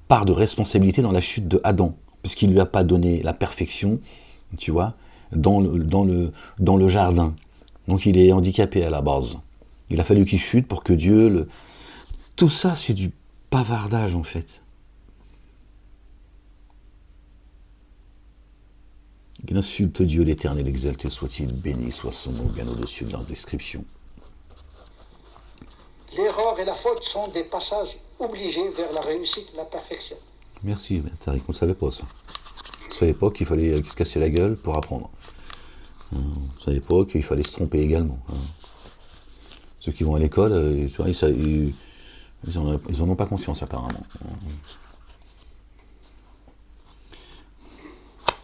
part de responsabilité dans la chute de Adam, puisqu'il ne lui a pas donné la perfection, tu vois, dans le jardin. Donc il est handicapé à la base. Il a fallu qu'il chute pour que Dieu... Tout ça, c'est du bavardage, en fait. Il insulte Dieu l'Éternel, exalté soit-il, béni soit son nom, bien au-dessus de leur description. L'erreur et la faute sont des passages obligés vers la réussite et la perfection. Merci, Tariq, on ne savait pas ça. On ne savait pas qu'il fallait se casser la gueule pour apprendre. On ne savait pas qu'il fallait se tromper également. Ceux qui vont à l'école, tu vois, ils n'en ont pas conscience apparemment.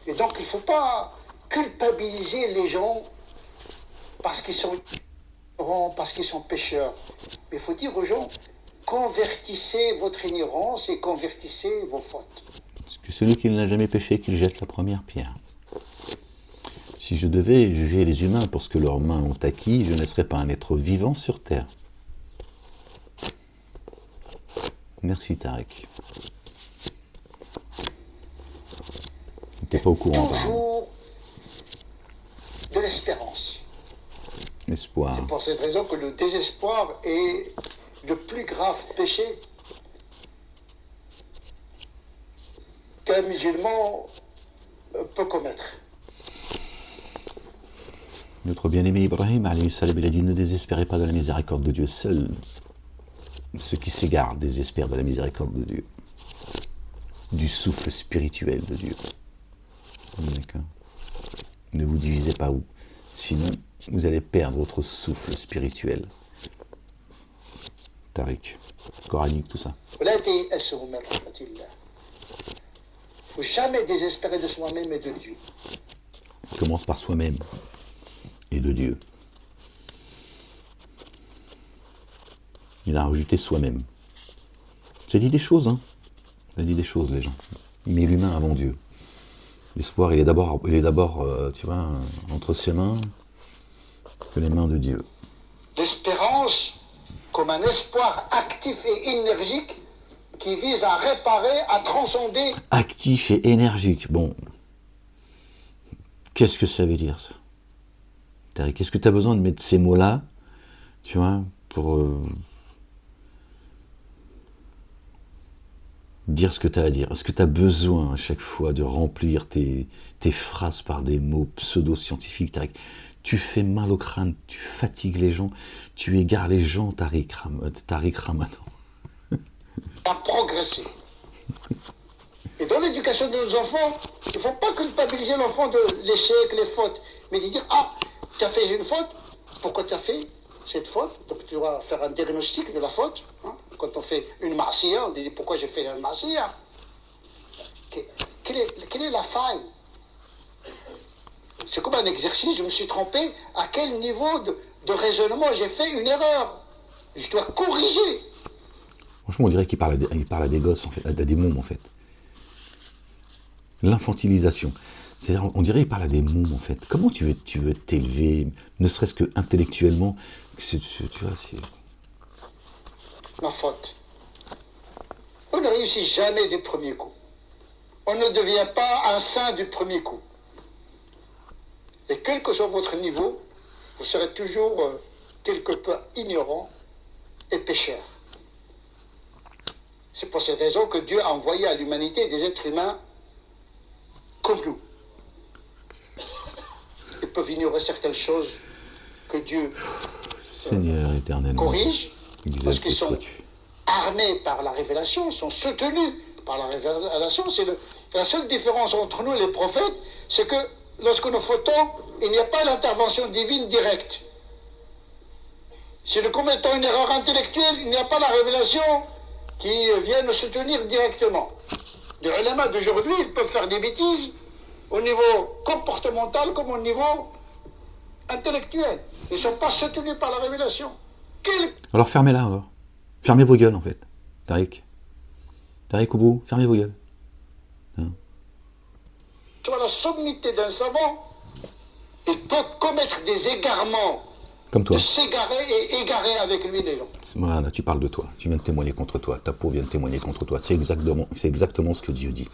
Et donc il ne faut pas culpabiliser les gens parce qu'ils sont ignorants, parce qu'ils sont pécheurs. Mais il faut dire aux gens, convertissez votre ignorance et convertissez vos fautes. Parce que celui qui n'a jamais péché, qu'il jette la première pierre. Si je devais juger les humains pour ce que leurs mains ont acquis, je ne serais pas un être vivant sur terre. Merci Tariq. Tu n'étais pas au courant. Toujours de l'espérance. Espoir. C'est pour cette raison que le désespoir est le plus grave péché qu'un musulman peut commettre. Notre bien-aimé Ibrahim, alayhi salam, il a dit, ne désespérez pas de la miséricorde de Dieu. Seuls ceux qui s'égarent désespèrent de la miséricorde de Dieu. Du souffle spirituel de Dieu. D'accord. Ne vous divisez pas où. Sinon, vous allez perdre votre souffle spirituel. Tariq, coranique, tout ça. Il ne faut jamais désespérer de soi-même et de Dieu. Il commence par soi-même et de Dieu. Il a rajouté soi-même. Ça dit des choses, hein. Ça dit des choses, les gens. Il met l'humain avant Dieu. L'espoir, il est d'abord, tu vois, entre ses mains que les mains de Dieu. L'espérance comme un espoir actif et énergique qui vise à réparer, à transcender. Actif et énergique. Bon. Qu'est-ce que ça veut dire, ça? Tariq, est-ce que tu as besoin de mettre ces mots-là, tu vois, pour dire ce que tu as à dire? Est-ce que tu as besoin à chaque fois de remplir tes phrases par des mots pseudo-scientifiques, Tariq? Tu fais mal au crâne, tu fatigues les gens, tu égares les gens, Tariq Ramadan. À progresser. Et dans l'éducation de nos enfants, il ne faut pas culpabiliser l'enfant de l'échec, les fautes, mais de dire, ah, tu as fait une faute, pourquoi tu as fait cette faute? Donc tu dois faire un diagnostic de la faute. Hein. Quand on fait une marsiya, on dit, pourquoi j'ai fait une marsiya? Quelle est la faille? C'est comme un exercice, je me suis trompé, à quel niveau de raisonnement j'ai fait une erreur? Je dois corriger. Franchement, on dirait qu'il parle à des gosses, en fait, à des mômes, en fait. L'infantilisation. C'est-à-dire, on dirait qu'il parle à des mômes, en fait. Comment tu veux t'élever, ne serait-ce que intellectuellement, tu vois, c'est... Ma faute. On ne réussit jamais du premier coup. On ne devient pas un saint du premier coup. Et quel que soit votre niveau, vous serez toujours quelque peu ignorant et pécheur. C'est pour cette raison que Dieu a envoyé à l'humanité des êtres humains comme nous. Ils peuvent ignorer certaines choses que Dieu Seigneur éternel, corrige, parce qu'ils sont sois-tu. armés par la révélation, sont soutenus par la révélation. C'est la seule différence entre nous et les prophètes, c'est que lorsque nous fautons, il n'y a pas l'intervention divine directe. Si nous commettons une erreur intellectuelle, il n'y a pas la révélation qui vient nous soutenir directement. Les ulama d'aujourd'hui, ils peuvent faire des bêtises au niveau comportemental comme au niveau intellectuel. Ils ne sont pas soutenus par la révélation. Alors fermez-la, alors. Fermez vos gueules, en fait. Tariq au bout, fermez vos gueules. Hein? Soit la sommité d'un savant, il peut commettre des égarements. Comme toi. De s'égarer et égarer avec lui les gens. Voilà, tu parles de toi. Tu viens de témoigner contre toi. Ta peau vient de témoigner contre toi. C'est exactement ce que Dieu dit.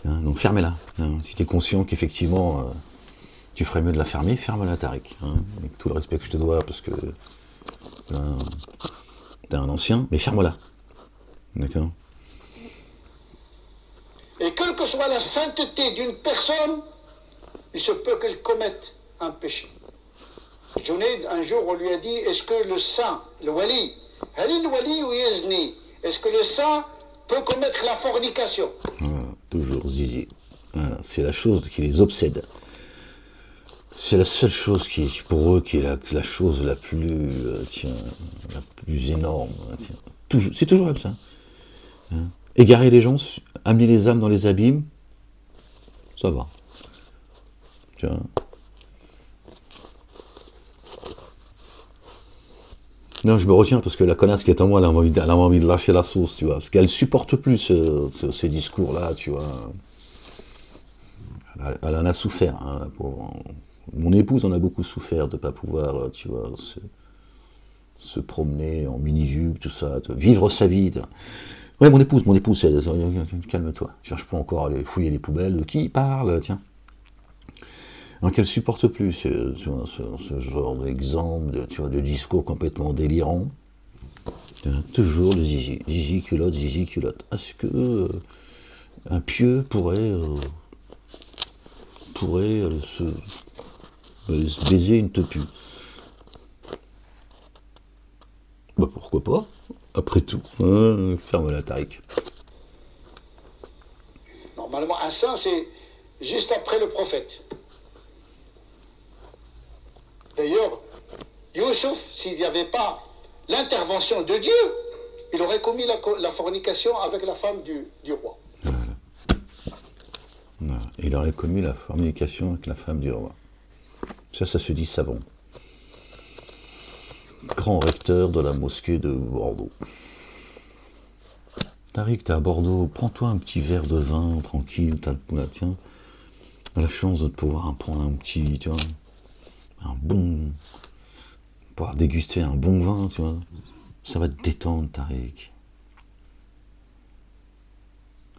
Hein, donc fermez-la. Hein. Si tu es conscient qu'effectivement, tu ferais mieux de la fermer, ferme-la, Tariq. Hein, avec tout le respect que je te dois, parce que t'es un ancien, mais ferme-la. D'accord? Et quelle que soit la sainteté d'une personne, il se peut qu'elle commette un péché. Junayd, un jour, on lui a dit, est-ce que le saint, le wali, est-ce que le saint peut commettre la fornication? Voilà, toujours zizi. Voilà, c'est la chose qui les obsède. C'est la seule chose qui, pour eux, qui est la chose la plus énorme. C'est toujours comme ça. Hein. Égarer les gens, amener les âmes dans les abîmes, ça va. Tu vois. Non, je me retiens parce que la connasse qui est en moi, elle a envie de lâcher la sauce, tu vois. Parce qu'elle supporte plus ces discours-là, tu vois. Elle en a souffert, hein, la pauvre. Mon épouse en a beaucoup souffert de ne pas pouvoir, tu vois, se promener en mini-jupe, tout ça, vivre sa vie. Ouais, mon épouse, calme-toi. Cherche pas encore à aller fouiller les poubelles. Qui parle, tiens. Donc elle supporte plus ce genre d'exemple, de discours complètement délirant. Toujours le zizi culotte, zizi culotte. Est-ce que un pieux pourrait se baiser une tepue? Bah pourquoi pas? Après tout, ferme la taille. Normalement, un saint, c'est juste après le prophète. D'ailleurs, Youssouf, s'il n'y avait pas l'intervention de Dieu, il aurait commis la fornication avec la femme du roi. Voilà. Il aurait commis la fornication avec la femme du roi. Ça se dit savant. Grand recteur de la mosquée de Bordeaux. Tariq, t'es à Bordeaux, prends-toi un petit verre de vin, tranquille, t'as la chance de pouvoir prendre un petit, tu vois, pouvoir déguster un bon vin, tu vois. Ça va te détendre, Tariq.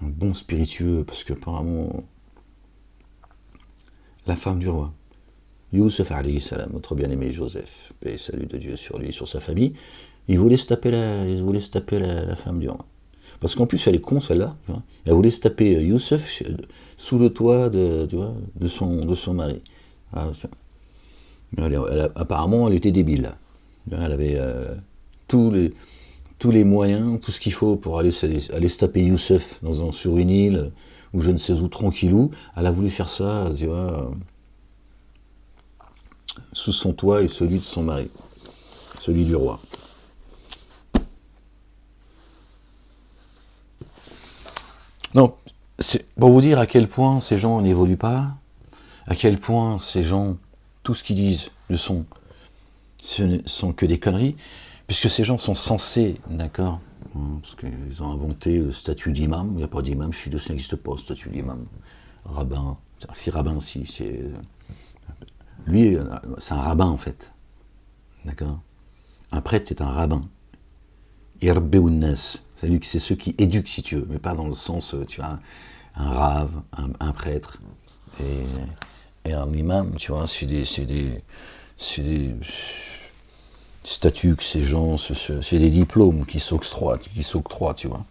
Un bon spiritueux, parce que apparemment, la femme du roi, Youssef alayhi salam, notre bien-aimé Joseph, paix et salut de Dieu sur lui, sur sa famille, il voulait se taper la femme du roi. Parce qu'en plus, elle est con, celle-là. Elle voulait se taper Youssef sous le toit de son mari. Apparemment, elle était débile. Elle avait tous les moyens, tout ce qu'il faut pour aller se taper Youssef sur une île, ou je ne sais où, tranquillou. Elle a voulu faire ça, tu vois, sous son toit et celui de son mari, celui du roi. Non, c'est pour vous dire à quel point ces gens n'évoluent pas, à quel point ces gens, tout ce qu'ils disent ce ne sont que des conneries, puisque ces gens sont censés, d'accord, parce qu'ils ont inventé le statut d'imam. Il n'y a pas d'imam, ça n'existe pas, le statut d'imam. Rabbin, si rabbin, si, c'est... Lui, c'est un rabbin, en fait. D'accord. Un prêtre, c'est un rabbin. Irbeunnas, c'est ceux qui éduquent, si tu veux, mais pas dans le sens, tu vois, un rave, un prêtre, et un imam, tu vois, c'est des statuts que ces gens, c'est des diplômes qui s'octroient, tu vois.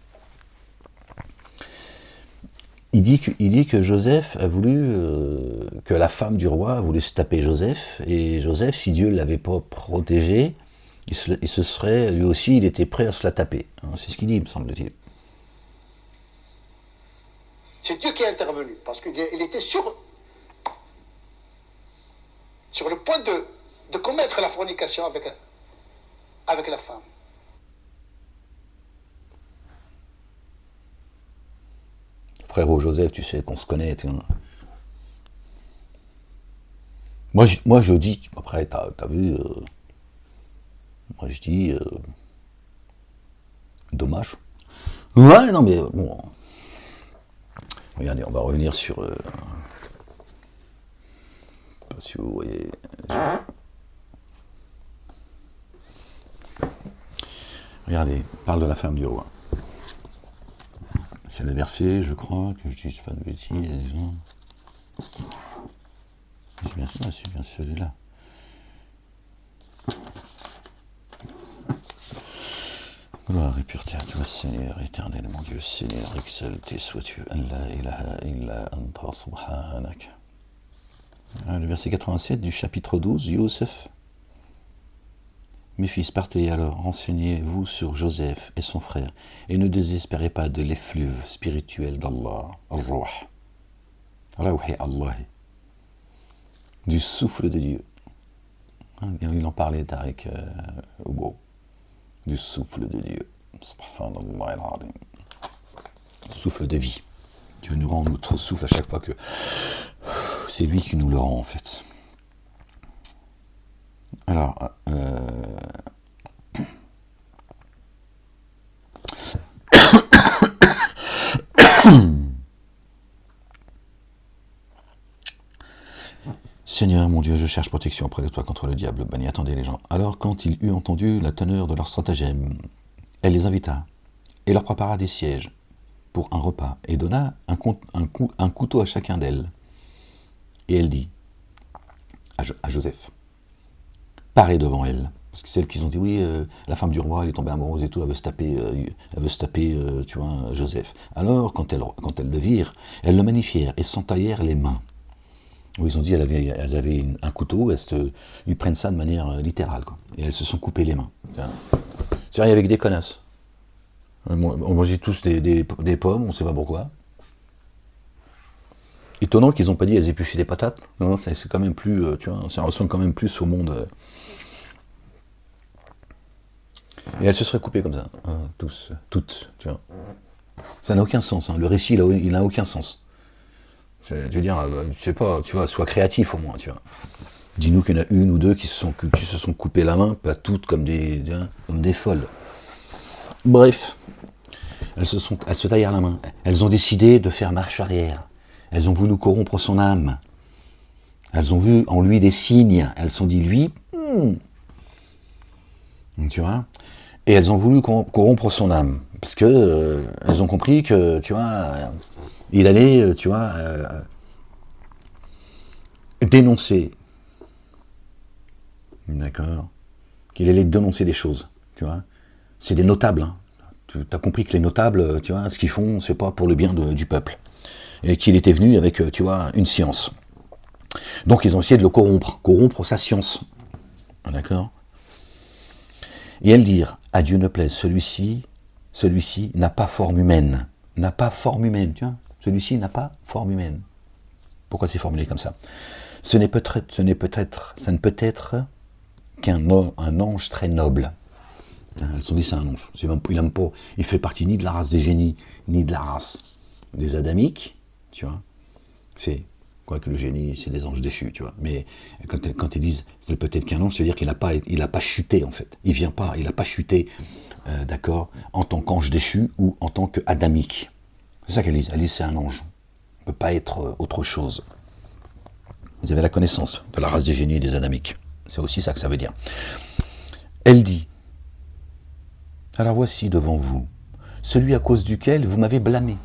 Il dit que Joseph a voulu, que la femme du roi a voulu se taper Joseph, et Joseph, si Dieu ne l'avait pas protégé, il se serait, lui aussi, il était prêt à se la taper. C'est ce qu'il dit, me semble-t-il. C'est Dieu qui est intervenu, parce qu'il était sur le point de commettre la fornication avec la femme. Frérot Joseph, tu sais qu'on se connaît. Moi, je dis, après, t'as vu, moi je dis, dommage. Ouais, non mais bon. Regardez, on va revenir sur... je sais pas si vous voyez... Regardez, parle de la femme du roi. C'est le verset, je crois, que je dis pas de bêtises. C'est bien celui-là. Gloire et pureté à toi, Seigneur éternel, mon Dieu, Seigneur, exalté sois-tu. La ilaha illa anta subhanak. Le verset 87 du chapitre 12, Youssef. Mes fils, partez alors, renseignez-vous sur Joseph et son frère, et ne désespérez pas de l'effluve spirituel d'Allah, al-Ruh, Rawhi Allah, du souffle de Dieu. Il en parlait Tariq Oubo, du souffle de Dieu. Subhanallah al-Azim. Souffle de vie. Dieu nous rend notre souffle à chaque fois que c'est lui qui nous le rend en fait. Alors, Seigneur, mon Dieu, je cherche protection auprès de toi contre le diable, banni. Attendez les gens. Alors, quand il eut entendu la teneur de leur stratagème, elle les invita et leur prépara des sièges pour un repas et donna un couteau à chacun d'elles. Et elle dit, à Joseph. Paraît devant elle. Parce que c'est elles qui ont dit, oui, la femme du roi, elle est tombée amoureuse et tout, elle veut se taper, tu vois, Joseph. Alors, quand elles le virent, elles le magnifièrent et s'entaillèrent les mains. Où ils ont dit, elles avaient un couteau, ils prennent ça de manière littérale, quoi. Et elles se sont coupées les mains. C'est rien avec des connasses. On mangeait tous des pommes, on ne sait pas pourquoi. Étonnant qu'ils n'ont pas dit elles épluchaient des patates. Non, c'est quand même plus, tu vois, ça ressemble quand même plus au monde. Et elles se seraient coupées comme ça, hein, toutes, tu vois. Ça n'a aucun sens, hein. Le récit, il n'a aucun sens. Je veux dire, je sais pas, tu vois, sois créatif au moins, tu vois. Dis-nous qu'il y en a une ou deux qui se sont coupées la main, pas toutes comme des folles. Bref, elles se taillèrent la main. Elles ont décidé de faire marche arrière. Elles ont voulu corrompre son âme. Elles ont vu en lui des signes. Elles se sont dit, lui, tu vois. Et elles ont voulu corrompre son âme. Parce que elles ont compris que, tu vois, il allait, tu vois, dénoncer. D'accord. Qu'il allait dénoncer des choses, tu vois. C'est des notables, hein. Tu as compris que les notables, tu vois, ce qu'ils font, c'est pas pour le bien du peuple. Et qu'il était venu avec, tu vois, une science. Donc ils ont essayé de le corrompre sa science. D'accord. Et elles dirent, à Dieu ne plaise, celui-ci n'a pas forme humaine. N'a pas forme humaine, tu vois. Celui-ci n'a pas forme humaine. Pourquoi c'est formulé comme ça? Ça ne peut être qu'un ange très noble. Elles se sont dit c'est un ange. Il fait partie ni de la race des génies, ni de la race des adamiques, tu vois. C'est quoi que le génie, c'est des anges déchus, tu vois. Mais quand ils disent c'est peut-être qu'un ange, c'est-à-dire qu'il n'a pas chuté en fait. Il n'a pas chuté, d'accord, en tant qu'ange déchu ou en tant qu'adamique. C'est ça qu'elles disent. Elles disent c'est un ange. On ne peut pas être autre chose. Vous avez la connaissance de la race des génies et des adamiques. C'est aussi ça que ça veut dire. Elle dit, alors voici devant vous, celui à cause duquel vous m'avez blâmé.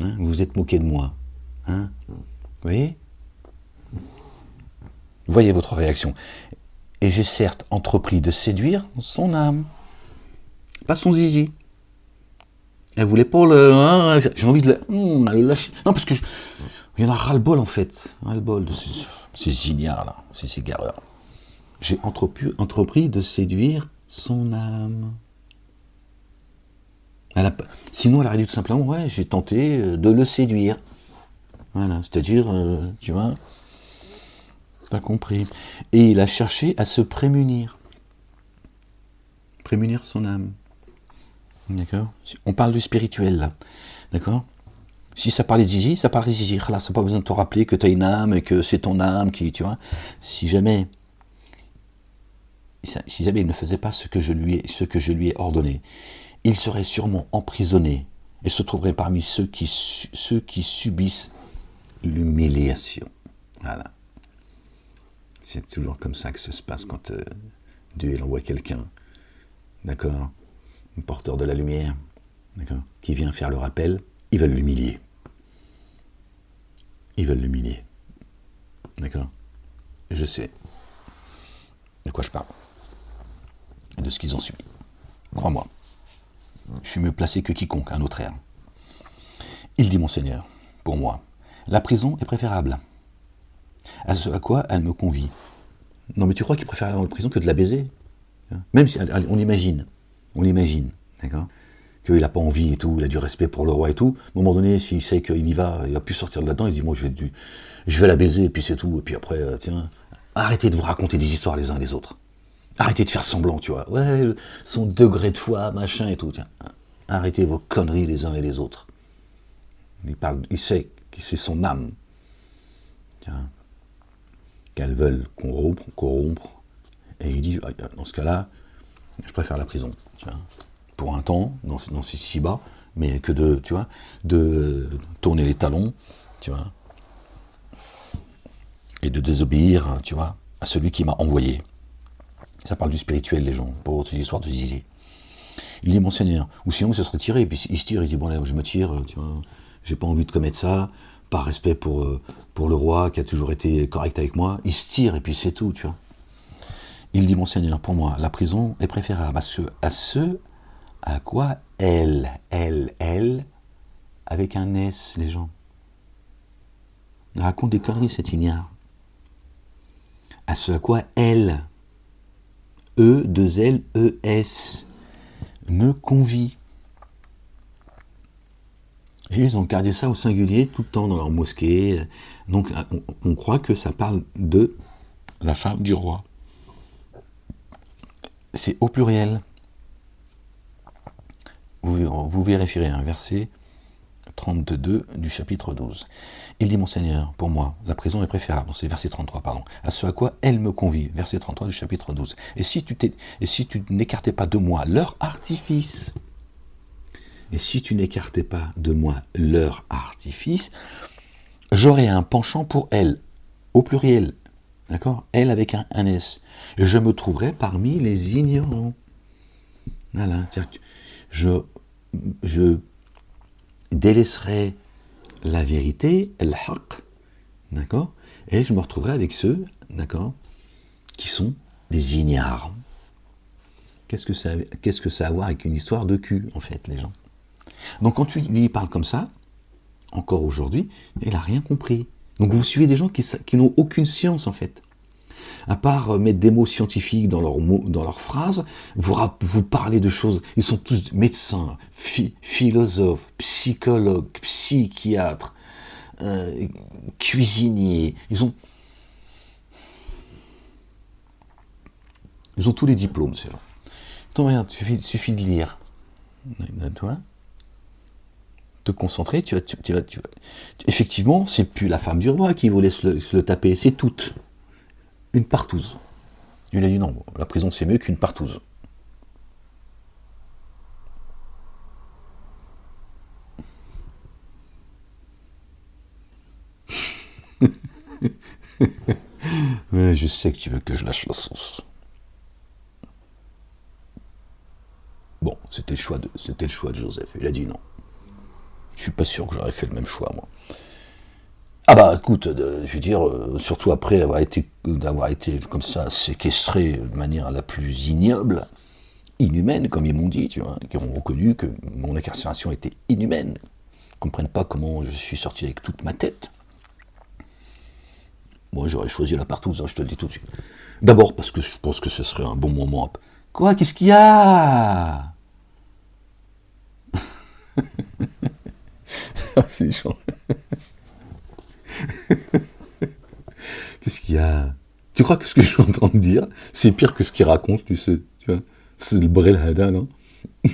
Hein, vous vous êtes moqué de moi. Hein, vous voyez? Voyez votre réaction. Et j'ai certes entrepris de séduire son âme. Pas son zizi. Elle voulait pas le... Hein, j'ai envie de le lâcher. Non, parce que... Il y en a ras-le-bol en fait. Ras-le-bol de ces ignares là, ces égareurs. J'ai entrepris de séduire son âme. Sinon, elle aurait dit tout simplement, ouais, j'ai tenté de le séduire. Voilà, c'est-à-dire, tu vois, t'as compris. Et il a cherché à se prémunir. Prémunir son âme. D'accord? On parle du spirituel, là. D'accord? Si ça parlait zizi, ça parlait zizi. Là, ça n'a pas besoin de te rappeler que tu as une âme et que c'est ton âme qui, tu vois. Si jamais il ne faisait pas ce que je lui ai ordonné, il serait sûrement emprisonné et se trouverait parmi ceux qui subissent l'humiliation. Voilà. C'est toujours comme ça que ça se passe quand Dieu envoie quelqu'un, d'accord, un porteur de la lumière, d'accord, qui vient faire le rappel. Ils veulent l'humilier. Ils veulent l'humilier. D'accord? Je sais de quoi je parle. Et de ce qu'ils ont subi. Crois-moi. Je suis mieux placé que quiconque, un autre ère. Il dit, mon Seigneur, pour moi, la prison est préférable. À ce à quoi elle me convie. Non, mais tu crois qu'il préfère aller dans la prison que de la baiser? Même si, on imagine, d'accord, qu'il n'a pas envie et tout, il a du respect pour le roi et tout. À un moment donné, s'il sait qu'il y va, il va plus sortir de là-dedans, il se dit, moi, je vais la baiser, et puis c'est tout. Et puis après, tiens, arrêtez de vous raconter des histoires les uns les autres. Arrêtez de faire semblant, tu vois. Ouais, son degré de foi, machin et tout, tiens. Arrêtez vos conneries les uns et les autres. Il sait que c'est son âme, tiens, qu'elles veulent corrompre. Et il dit, dans ce cas-là, je préfère la prison, tiens. Pour un temps, dans ces ci-bas, mais que de tourner les talons, tu vois, et de désobéir, tu vois, à celui qui m'a envoyé. Ça parle du spirituel, les gens, pas autre histoire de zizi. Il dit, mon Seigneur, ou sinon il se serait tiré, et puis il se tire, il dit, bon, là, je me tire, tu vois, j'ai pas envie de commettre ça, par respect pour le roi qui a toujours été correct avec moi, il se tire et puis c'est tout, tu vois. Il dit, mon Seigneur, pour moi, la prison est préférable à ce à quoi elle, avec un S, les gens. Il raconte des conneries, cet ignare. À ce à quoi elle, E-2-L-E-S, me convie. Et ils ont gardé ça au singulier tout le temps dans leur mosquée. Donc on croit que ça parle de la femme du roi. C'est au pluriel. Vous vérifierez un verset 32 du chapitre 12. Il dit, mon Seigneur, pour moi, la prison est préférable. C'est verset 33, pardon. À ce à quoi elle me convie. Verset 33 du chapitre 12. Et si tu n'écartais pas de moi leur artifice, j'aurais un penchant pour elle, au pluriel. D'accord ? Elle avec un S. Et je me trouverais parmi les ignorants. Voilà. Je délaisserai la vérité, al-haq, d'accord, et je me retrouverai avec ceux, d'accord, qui sont des ignares. Qu'est-ce que ça a à voir avec une histoire de cul, en fait, les gens? Donc quand tu lui parles comme ça, encore aujourd'hui, il n'a rien compris. Donc vous suivez des gens qui n'ont aucune science, en fait. À part mettre des mots scientifiques dans leurs phrases, vous parlez de choses, ils sont tous médecins, philosophes, psychologues, psychiatres, cuisiniers, ils ont tous les diplômes, c'est là. Donc regarde, suffit de lire, toi, te concentrer, tu vas. Effectivement, c'est plus la femme du roi qui voulait se le taper, c'est toute. Une partouze. Il a dit non, la prison c'est mieux qu'une partouze. Mais je sais que tu veux que je lâche la sauce. Bon, c'était le choix de Joseph. Il a dit non. Je suis pas sûr que j'aurais fait le même choix, moi. Ah bah écoute, je veux dire, surtout après d'avoir été comme ça séquestré de manière la plus ignoble, inhumaine, comme ils m'ont dit, tu vois, qui ont reconnu que mon incarcération était inhumaine, ils ne comprennent pas comment je suis sorti avec toute ma tête. Moi j'aurais choisi la partouze, hein, je te le dis tout de suite. D'abord parce que je pense que ce serait un bon moment. Quoi, qu'est-ce qu'il y a? C'est chiant. Qu'est-ce qu'il y a? Tu crois que ce que je suis en train de dire, c'est pire que ce qu'il raconte, tu sais, tu vois? C'est le Brel Hada, non? Je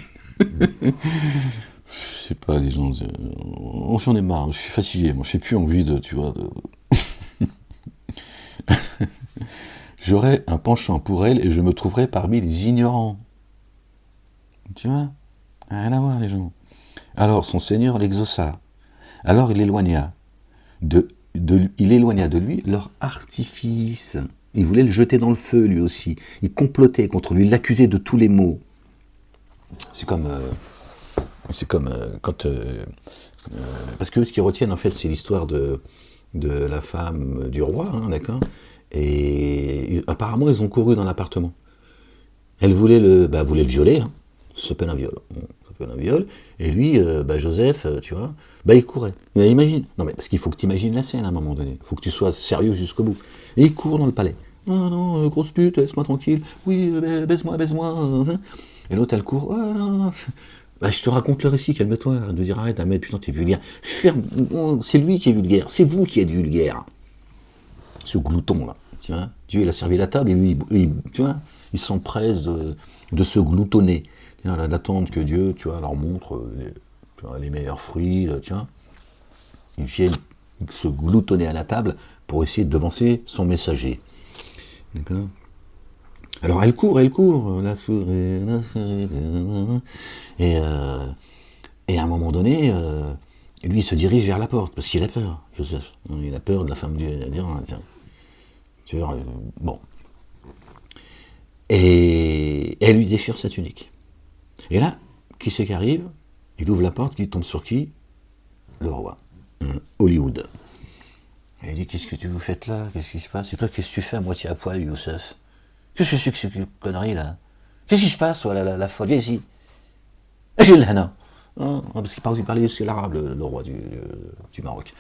sais pas, les gens... J'en ai marre, je suis fatigué, moi, j'ai plus envie de, tu vois, J'aurais un penchant pour elle et je me trouverais parmi les ignorants. Tu vois? Rien à voir, les gens. Alors, son Seigneur l'exauça. Alors, il éloigna de lui leur artifice. Il voulait le jeter dans le feu, lui aussi. Il complotait contre lui, il l'accusait de tous les maux. C'est comme quand... parce que ce qu'ils retiennent, en fait, c'est l'histoire de la femme du roi, hein, d'accord? Et apparemment, ils ont couru dans l'appartement. Elle voulait le violer, hein. Ça s'appelle un viol. Et lui, Joseph, tu vois, il courait. Mais imagine. Non, mais parce qu'il faut que tu imagines la scène à un moment donné. Il faut que tu sois sérieux jusqu'au bout. Et il court dans le palais. Ah non, grosse pute, laisse-moi tranquille. Oui, baise-moi. Et l'autre, elle court. Ah non. Je te raconte le récit, calme-toi. De dire arrête, mais putain, t'es vulgaire. Ferme. C'est lui qui est vulgaire. C'est vous qui êtes vulgaire. Ce glouton, là. Tu vois, Dieu, il a servi la table et lui, tu vois, il s'empresse de se gloutonner. D'attendre que Dieu, tu vois, leur montre les meilleurs fruits, tu vois. Ils viennent se gloutonner à la table pour essayer de devancer son messager. D'accord? Alors elle court, la souris, et à un moment donné, lui il se dirige vers la porte, parce qu'il a peur, Joseph. Il a peur de la femme du dire, tiens, tu vois, bon. Et elle lui déchire sa tunique. Et là, qui c'est qui arrive? Il ouvre la porte, qui tombe sur qui? Le roi. Hollywood. Et il dit, qu'est-ce que vous faites là? Qu'est-ce qui se passe? Et toi, qu'est-ce que tu fais à moitié à poil, Youssef? Qu'est-ce que c'est que cette connerie là? Qu'est-ce qui se passe, toi, la folle? Viens ici. J'ai le hana. Hein, parce qu'il parlait c'est l'arabe, le roi du Maroc.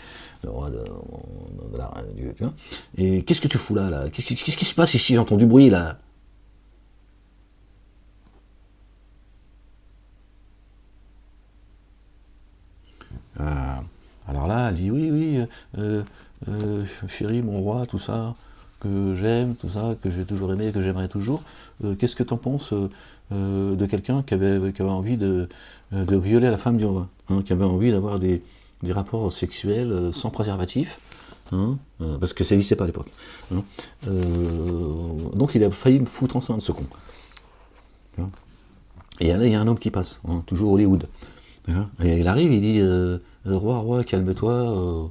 Le roi tu vois. Et qu'est-ce que tu fous là? Qu'est-ce qui se passe ici? J'entends du bruit là. Alors là, elle dit oui, chérie, mon roi, tout ça, que j'aime, tout ça, que j'ai toujours aimé, que j'aimerais toujours. Qu'est-ce que t'en penses de quelqu'un qui avait envie de violer la femme du roi, hein, qui avait envie d'avoir des rapports sexuels sans préservatif, hein, parce que ça n'existait pas à l'époque. Hein. Donc il a failli me foutre enceinte, ce con. Hein. Et là, il y a un homme qui passe, hein, toujours Hollywood. Hein. Et il arrive, il dit roi, calme-toi.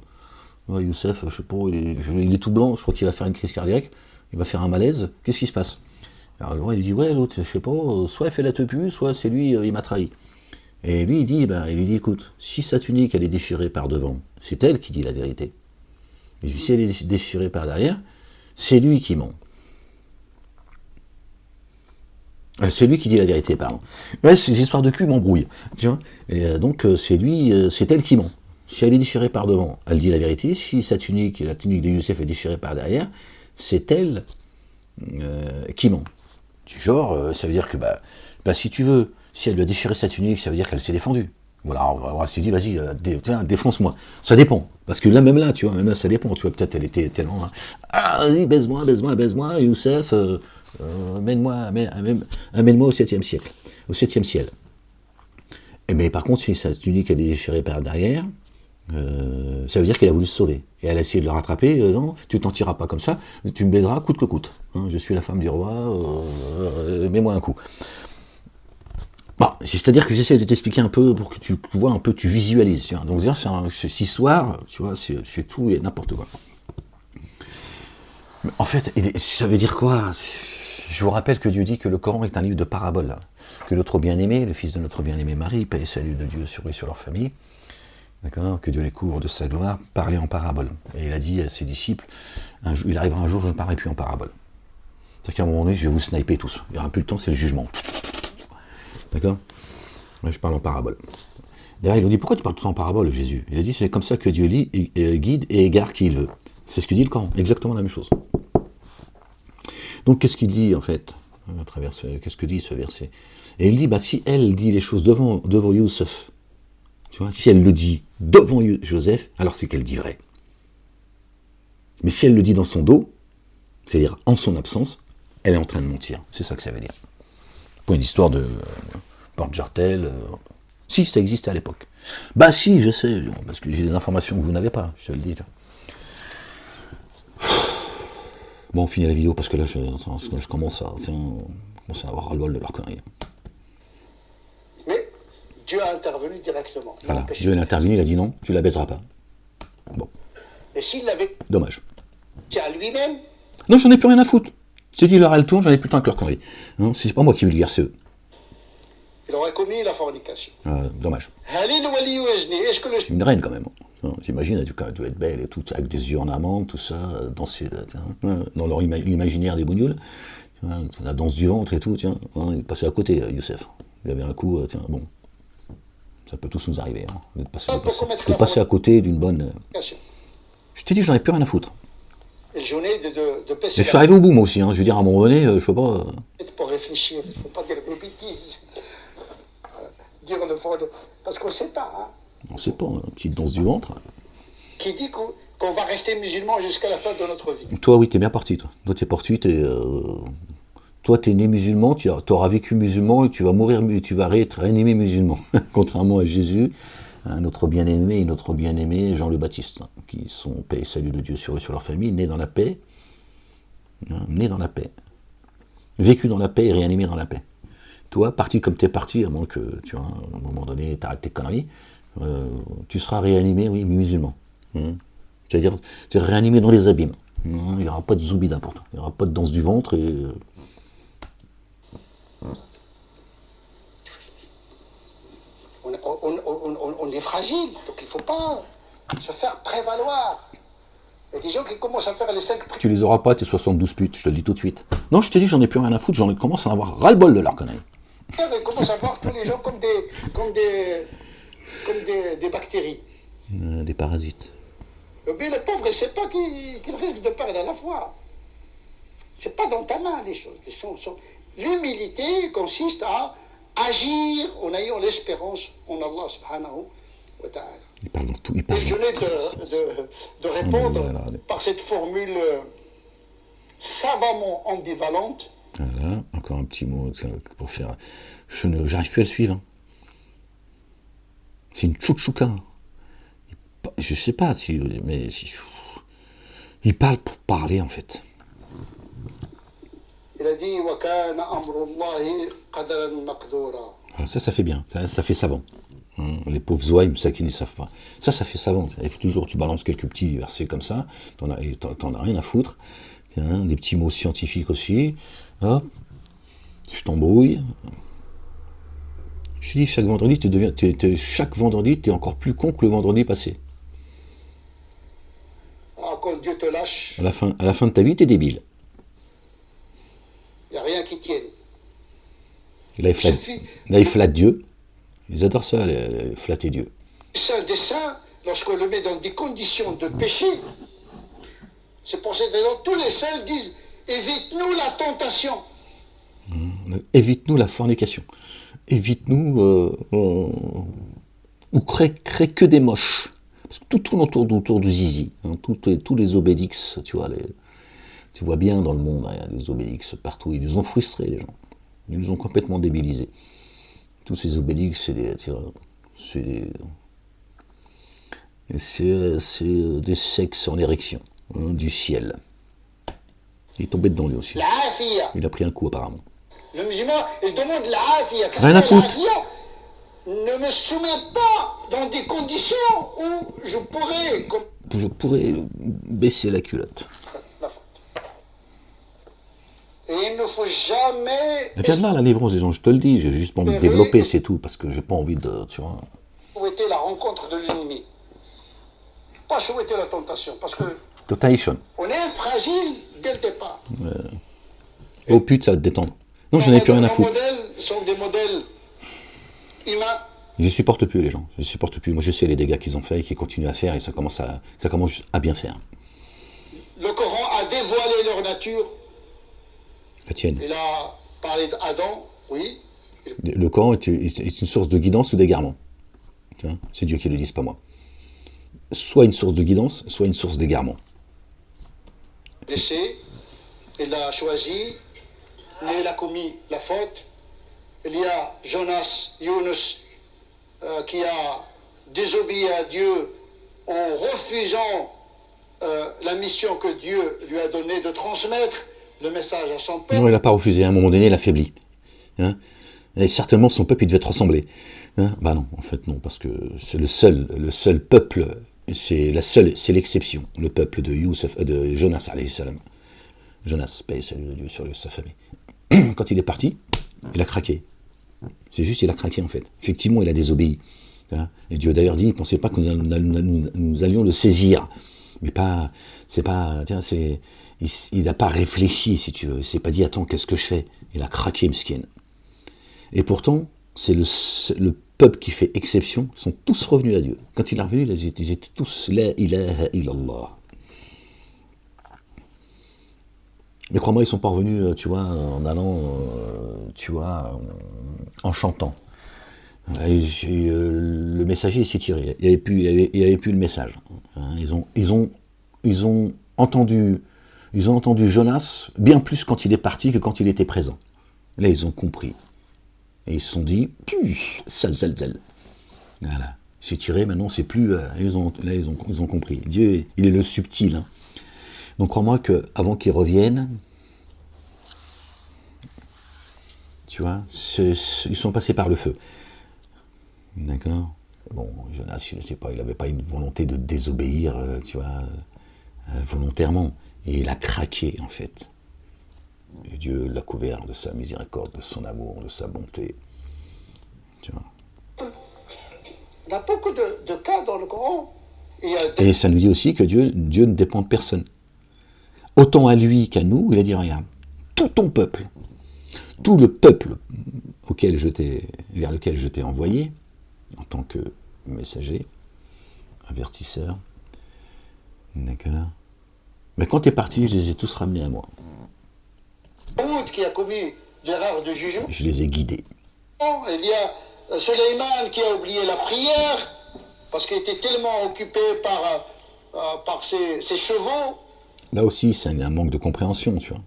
Ouais, Youssef, je sais pas, il est tout blanc, je crois qu'il va faire une crise cardiaque, il va faire un malaise, qu'est-ce qui se passe? Alors le roi il lui dit ouais, l'autre, je sais pas, soit elle fait la tepu, soit c'est lui, il m'a trahi. Et lui il lui dit écoute, si sa tunique elle est déchirée par devant, c'est elle qui dit la vérité. Mais si elle est déchirée par derrière, c'est lui qui ment. C'est lui qui dit la vérité, pardon. Ouais, ces histoires de cul m'embrouillent, tu vois. Et donc c'est elle qui ment. Si elle est déchirée par devant, elle dit la vérité. Si sa tunique, la tunique de Youssef est déchirée par derrière, c'est elle qui ment. Du genre, ça veut dire que, si tu veux, si elle lui a déchiré sa tunique, ça veut dire qu'elle s'est défendue. Voilà, elle s'est dit, vas-y, défonce-moi. Ça dépend. Parce que là, même là, tu vois, ça dépend. Tu vois, peut-être elle était tellement, vas-y, baise-moi, Youssef, amène-moi au 7e siècle, au 7e ciel. Mais par contre, si sa tunique elle est déchirée par derrière, ça veut dire qu'elle a voulu se sauver. Et elle a essayé de le rattraper, non, tu t'en tireras pas comme ça, tu me baiseras coûte que coûte. Hein, je suis la femme du roi, mets-moi un coup. Bon, c'est-à-dire que j'essaie de t'expliquer un peu pour que tu vois un peu, tu visualises. Tu vois. Donc cette histoire, tu vois, c'est tout et n'importe quoi. Mais en fait, ça veut dire quoi? Je vous rappelle que Dieu dit que le Coran est un livre de paraboles. Que notre bien-aimé, le fils de notre bien-aimé Marie, paix et salut de Dieu sur eux et sur leur famille, d'accord, que Dieu les couvre de sa gloire, parlait en parabole. Et il a dit à ses disciples, il arrivera un jour, je ne parlerai plus en parabole. C'est-à-dire qu'à un moment donné, je vais vous sniper tous. Il n'y aura plus le temps, c'est le jugement. D'accord? Je parle en parabole. D'ailleurs, il nous dit, pourquoi tu parles tout ça en parabole, Jésus? Il a dit, c'est comme ça que Dieu guide et égare qui il veut. C'est ce que dit le Coran, exactement la même chose. Donc, qu'est-ce qu'il dit, en fait, à travers qu'est-ce que dit ce verset? Et il dit, si elle dit les choses devant Youssef, tu vois, si elle le dit devant Joseph, alors c'est qu'elle dit vrai. Mais si elle le dit dans son dos, c'est-à-dire en son absence, elle est en train de mentir. C'est ça que ça veut dire. Pas une histoire de porte-jartel. Si, ça existait à l'époque. Si, je sais, parce que j'ai des informations que vous n'avez pas, je te le dis. Bon, on finit la vidéo parce que là, je commence à avoir ras-le-bol de leur connerie. Mais Dieu a intervenu directement. Voilà, Dieu a intervenu, il a dit non, tu la baiseras pas. Bon. Et s'il l'avait Dommage. dit à lui-même? Non, j'en ai plus rien à foutre. C'est dit, leur a le tour, j'en ai plus le temps avec leur connerie. Non, c'est pas moi qui vulgaire, c'est eux. Il aurait commis la fornication. Dommage. Est-ce que C'est une reine quand même. J'imagine, elle doit être belle et tout, avec des yeux en amande, tout ça, dans leur imaginaire des bougnoles. La danse du ventre et tout, tiens. Il est passé à côté, Youssef. Il avait un coup, bon. Ça peut tous nous arriver. Hein, de passer à côté d'une bonne. Je t'ai dit, j'en ai plus rien à foutre. Et de mais je suis arrivé au bout, moi aussi. Hein. Je veux dire, à un moment donné, je peux pas. Pour réfléchir, il ne faut pas dire des bêtises. Dire le fond. Parce qu'on ne sait pas. Hein. On ne sait pas, une petite danse du ventre. Qui dit qu'on va rester musulman jusqu'à la fin de notre vie. Toi, oui, t'es bien parti, toi. Toi, t'es parti, toi, t'es né musulman, tu auras vécu musulman et tu vas mourir, tu vas être réanimé musulman. Contrairement à Jésus, notre bien-aimé et notre bien-aimé Jean le Baptiste, hein, qui sont paix et salut de Dieu sur eux et sur leur famille, nés dans la paix, nés dans la paix, vécu dans la paix et réanimé dans la paix. Toi, parti comme t'es parti, à moins que, tu vois, à un moment donné, t'arrêtes tes conneries, tu seras réanimé, oui, musulman. C'est-à-dire, tu es réanimé dans les abîmes. Il n'y aura pas de zoubi d'important. Il n'y aura pas de danse du ventre et... On est fragile, donc il ne faut pas se faire prévaloir. Il y a des gens qui commencent à faire les 5 Tu les auras pas, tes 72 putes, je te le dis tout de suite. Non, je te dis, j'en ai plus rien à foutre, j'en commence à en avoir ras-le-bol de leur connerie. Ils commencent à voir tous les gens comme des bactéries. Des parasites. Mais le pauvre, il ne sait pas qu'il risque de perdre à la fois. C'est pas dans ta main les choses. L'humilité consiste à agir en ayant l'espérance en Allah subhanahu wa ta'ala. Il parle dans tout. Il Et parle je dans venais de répondre voilà. par cette formule savamment ambivalente. Voilà, encore un petit mot pour faire. J'arrive plus à le suivre. Hein. C'est une tchoutchouka. Je sais pas si. Mais. Il parle pour parler en fait. Il a dit wa kana amrullahi qadaran maqdura. Alors ça fait bien. Ça fait savant. Hein, les pauvres ouailles, ça qui ne savent pas. Ça fait savant. Il faut toujours, tu balances quelques petits versets comme ça. T'en as rien à foutre. Tiens, des petits mots scientifiques aussi. Hop. Je t'embrouille. Je te dis, chaque vendredi, chaque vendredi, tu es encore plus con que le vendredi passé. Ah, quand Dieu te lâche, À la fin de ta vie, tu es débile. il n'y a rien qui tienne. Et là, il flatte Dieu. Ils adorent ça, flatter Dieu. Des saints, lorsqu'on le met dans des conditions de péché, c'est pour cette raison tous les saints disent évite-nous la tentation. Évite-nous la fornication. Évite-nous ou crée que des moches. Parce que tout tourne autour du zizi. Hein, tous les obélix, tu vois, tu vois bien dans le monde, il y a des obélix partout. Ils nous ont frustrés, les gens. Ils nous ont complètement débilisés. Tous ces obélix, c'est des sexes en érection, hein, du ciel. Il est tombé dedans lui aussi. Il a pris un coup apparemment. Le musulman, il demande la afia. Rien à foutre. Ne me soumets pas dans des conditions où je pourrais baisser la culotte. La faute. Et il ne faut jamais... Elle vient de là, la névrose, les gens, je te le dis, j'ai juste pas envie de développer, c'est tout, parce que j'ai pas envie de, tu vois... Souhaiter la rencontre de l'ennemi. Pas souhaiter la tentation, parce que... Totation. On est fragile dès le départ. Oh pute, ça va te détendre. Non, je n'en ai plus rien à foutre. Nos modèles sont des modèles humains. Je supporte plus les gens, je supporte plus. Moi je sais les dégâts qu'ils ont fait et qu'ils continuent à faire et ça commence à bien faire. Le Coran a dévoilé leur nature. La tienne. Il a parlé d'Adam, oui. Le Coran est une source de guidance ou d'égarement. Tu vois, c'est Dieu qui le dit, c'est pas moi. Soit une source de guidance, soit une source d'égarement. Laissé, il a choisi, mais il a commis la faute. Il y a Jonas, Yunus, qui a désobéi à Dieu en refusant la mission que Dieu lui a donnée de transmettre le message à son peuple. Non, il n'a pas refusé, à un moment donné, il a faibli. Hein, et certainement, son peuple, il devait te ressembler. Hein, bah non, en fait, non, parce que c'est le seul peuple, c'est l'exception, le peuple de Jonas, alayhi salam. Jonas, paix et salut de Dieu sur sa famille. Quand il est parti, il a craqué. C'est juste, il a craqué, en fait. Effectivement, il a désobéi. Hein, et Dieu, d'ailleurs, dit, il ne pensait pas que nous allions le saisir. Mais pas, c'est pas, tiens, il n'a pas réfléchi, si tu veux. Il s'est pas dit, attends, qu'est-ce que je fais? Il a craqué, Mskin. Et pourtant, c'est le peuple qui fait exception, ils sont tous revenus à Dieu. Quand il est revenu, ils étaient tous la ilaha illallah. Mais crois-moi, ils sont pas revenus, tu vois, en allant, tu vois, en chantant. Le messager s'est tiré. Il n'y avait plus le message. Hein, ils ont entendu Jonas bien plus quand il est parti que quand il était présent. Là, ils ont compris. Et ils se sont dit, zalzal. Voilà. C'est tiré, maintenant c'est plus. Ils ont compris. Dieu, il est le subtil. Hein. Donc crois-moi qu'avant qu'ils reviennent, tu vois, ils sont passés par le feu. D'accord? Bon, Jonas, je ne sais pas, il n'avait pas une volonté de désobéir, tu vois, volontairement. Et il a craqué, en fait. Et Dieu l'a couvert de sa miséricorde, de son amour, de sa bonté. Tu vois. Il y a beaucoup de cas dans le Coran Et ça nous dit aussi que Dieu ne dépend de personne. Autant à lui qu'à nous, il a dit, regarde, tout ton peuple, tout le peuple vers lequel je t'ai envoyé, en tant que messager, avertisseur, d'accord. Mais quand tu es parti, je les ai tous ramenés à moi. Qui a commis l'erreur de jugement. Je les ai guidés. Il y a Suleiman qui a oublié la prière parce qu'il était tellement occupé par ses chevaux. Là aussi, c'est un manque de compréhension, tu vois.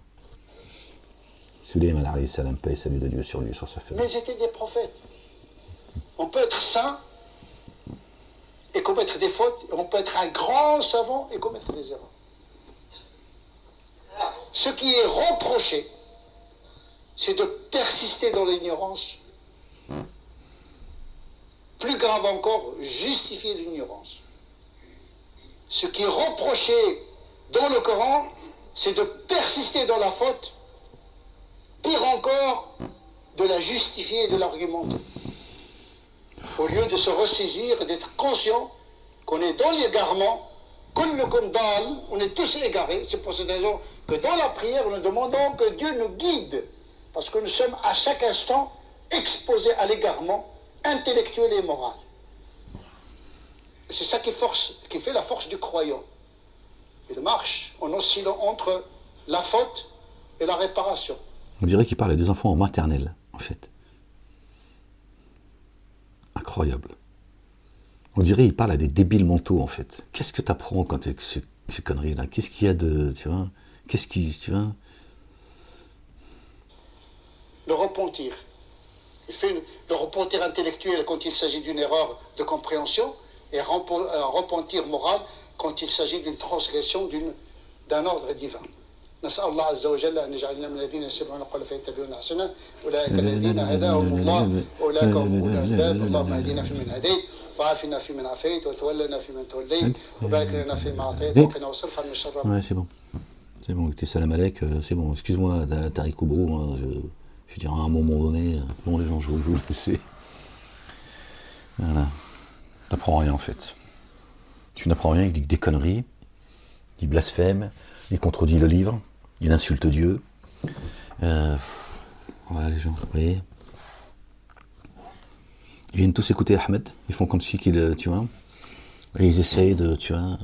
Suleiman alayhi salam, paix et salut de Dieu sur lui, sur sa famille. Mais c'était des prophètes. On peut être saint et commettre des fautes, on peut être un grand savant et commettre des erreurs. Ce qui est reproché, c'est de persister dans l'ignorance. Plus grave encore, justifier l'ignorance. Ce qui est reproché dans le Coran, c'est de persister dans la faute. Pire encore, de la justifier et de l'argumenter. Au lieu de se ressaisir et d'être conscient qu'on est dans l'égarement, kullukum dal, on est tous égarés. C'est pour cette raison que dans la prière, nous demandons que Dieu nous guide. Parce que nous sommes à chaque instant exposés à l'égarement intellectuel et moral. C'est ça qui fait la force du croyant. Il marche en oscillant entre la faute et la réparation. On dirait qu'il parle à des enfants en maternelle, en fait. Incroyable. On dirait qu'il parle à des débiles mentaux, en fait. Qu'est-ce que tu apprends quand tu es avec ces conneries-là? Qu'est-ce qu'il y a de... Tu vois? Qu'est-ce qui... Tu vois? Le repentir. Il fait le repentir intellectuel quand il s'agit d'une erreur de compréhension et un repentir moral quand il s'agit d'une transgression d'un ordre divin. نسأل الله عز وجل أن يجعلنا من الذين يستمعون القول فيتبعون أحسنه أولئك الذين هداهم الله أولئك هم أولو الألباب اللهم اهدنا فيمن هديت وعافنا فيمن عافيت وتولنا فيمن توليت وبارك لنا فيما أعطيت وقنا واصرف عنا الشر. Ouais, c'est bon. C'est bon, écoutez, salam alek, c'est bon. Excuse-moi, Tariq Koubro, hein, je veux dire, à un moment donné, bon, les gens, je vous laisser. Voilà. T'apprends rien, en fait. Tu n'apprends rien, il dit des conneries, il blasphème, il contredit le livre, il insulte Dieu. Voilà les gens, vous voyez. Ils viennent tous écouter Ahmed, ils font comme si qu'ils, tu vois, et ils essayent de, tu vois.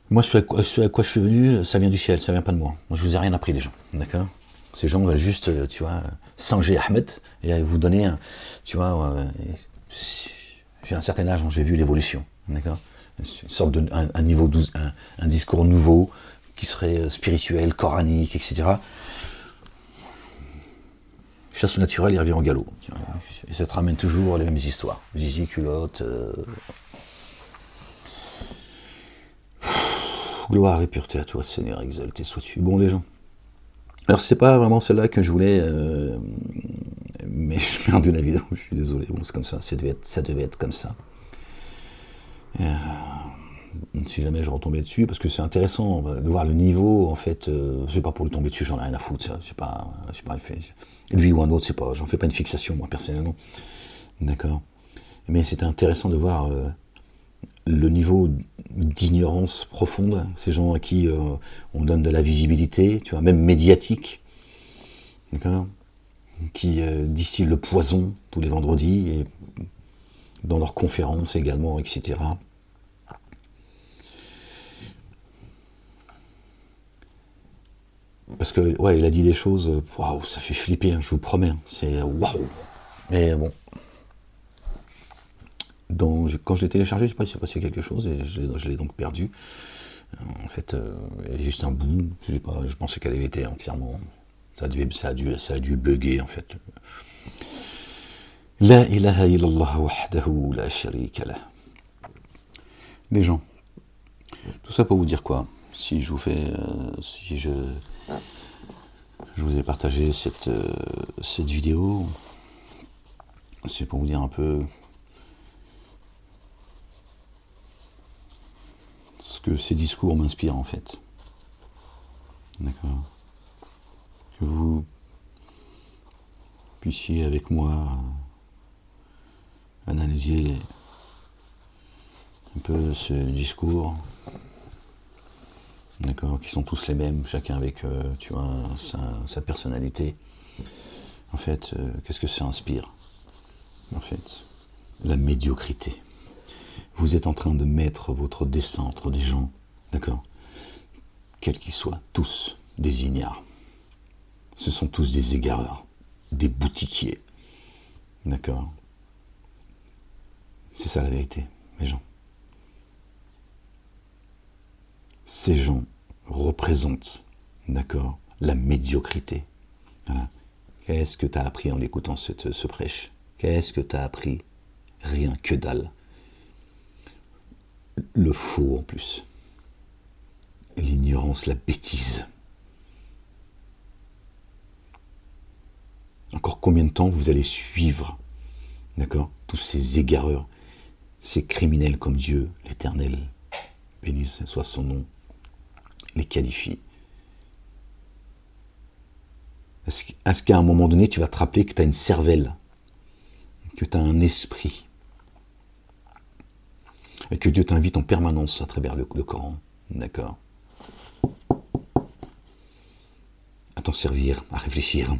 Moi, ce à quoi je suis venu, ça vient du ciel, ça vient pas de moi. Moi, je vous ai rien appris, les gens, d'accord? Ces gens veulent juste, tu vois, singer Ahmed et vous donner, tu vois, j'ai un certain âge, j'ai vu l'évolution, d'accord? Une sorte de un discours nouveau qui serait spirituel, coranique, etc. Chasse au naturel, il revient en galop. Et ça te ramène toujours les mêmes histoires. Zizi, culotte. Gloire et pureté à toi, Seigneur, exalté sois-tu. Bon, les gens. Alors, c'est pas vraiment celle-là que je voulais, mais je perds de la vidéo, je suis désolé. Bon, c'est comme ça, ça devait être comme ça. Si jamais je retombais dessus, parce que c'est intéressant de voir le niveau, en fait, c'est pas pour le tomber dessus, j'en ai rien à foutre, ça, c'est pas lui ou un autre, c'est pas, j'en fais pas une fixation, moi, personnellement, d'accord, mais c'était intéressant de voir le niveau d'ignorance profonde, ces gens à qui on donne de la visibilité, tu vois, même médiatique, d'accord, qui distillent le poison tous les vendredis, et dans leurs conférences également, etc. Parce que, ouais, il a dit des choses, waouh, ça fait flipper, hein, je vous promets, hein, c'est waouh. Mais bon, quand je l'ai téléchargé, je sais pas s'il s'est passé quelque chose, et je l'ai donc perdu. En fait, il y a juste un bout, je sais pas, je pensais qu'elle avait été entièrement, ça a dû bugger, en fait. La ilaha illallah wahdahu la sharika lah. Les gens, tout ça pour vous dire quoi? Si je vous fais, si je vous ai partagé cette vidéo, c'est pour vous dire un peu ce que ces discours m'inspirent en fait. D'accord? Que vous puissiez avec moi analyser un peu ce discours, d'accord, qui sont tous les mêmes, chacun avec, tu vois, sa personnalité. En fait, qu'est-ce que ça inspire? En fait, la médiocrité. Vous êtes en train de mettre votre dessein entre des gens, d'accord, quels qu'ils soient, tous des ignares. Ce sont tous des égareurs, des boutiquiers, d'accord. C'est ça la vérité, les gens. Ces gens représentent, d'accord, la médiocrité. Voilà. Qu'est-ce que tu as appris en écoutant ce prêche? Qu'est-ce que tu as appris? Rien, que dalle. Le faux en plus. L'ignorance, la bêtise. Encore combien de temps vous allez suivre, d'accord, tous ces égareurs, ces criminels comme Dieu, l'Éternel, bénisse soit son nom, les qualifie. Est-ce qu'à un moment donné, tu vas te rappeler que tu as une cervelle, que tu as un esprit, et que Dieu t'invite en permanence à travers le Coran, d'accord, à t'en servir, à réfléchir.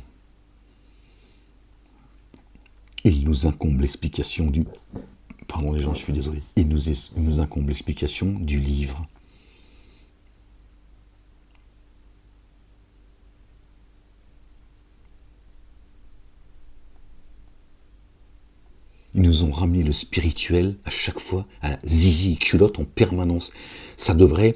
Il nous incombe l'explication du... Pardon les gens, je suis désolé. Il nous incombe l'explication du livre. Ils nous ont ramené le spirituel à chaque fois, à la zizi culotte en permanence. Ça devrait,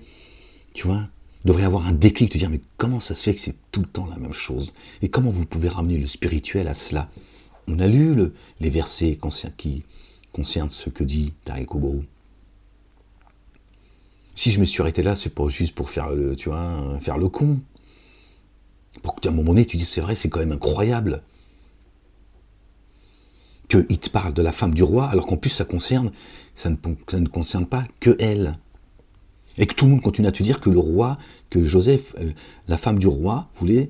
tu vois, devrait avoir un déclic, de dire mais comment ça se fait que c'est tout le temps la même chose? Et comment vous pouvez ramener le spirituel à cela? On a lu les versets qui concernent ce que dit Tariq Oubrou. Si je me suis arrêté là, c'est pas juste pour faire le, tu vois, faire le con. Pour qu'à un moment donné, tu dis c'est vrai, c'est quand même incroyable qu'il te parle de la femme du roi, alors qu'en plus ça ne concerne pas que elle. Et que tout le monde continue à te dire que le roi, que Joseph, la femme du roi, voulait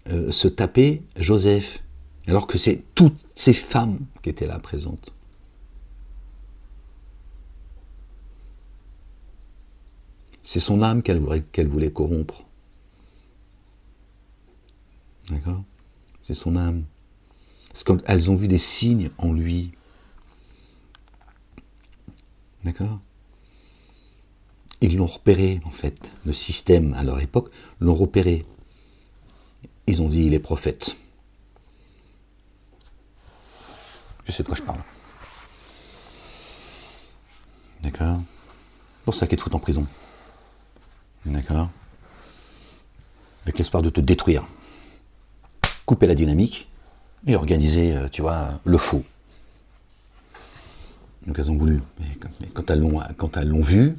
se taper Joseph. Alors que c'est toutes ces femmes qui étaient là présentes. C'est son âme qu'elle voulait corrompre. D'accord? C'est son âme. C'est comme elles ont vu des signes en lui. D'accord? Ils l'ont repéré, en fait. Le système, à leur époque, l'ont repéré. Ils ont dit, il est prophète. Je sais de quoi je parle. D'accord? C'est pour ça qu'ils te foutent en prison. D'accord? Avec l'espoir de te détruire. Couper la dynamique et organiser, tu vois, le faux. Donc elles ont voulu. Mais quand elles l'ont vu,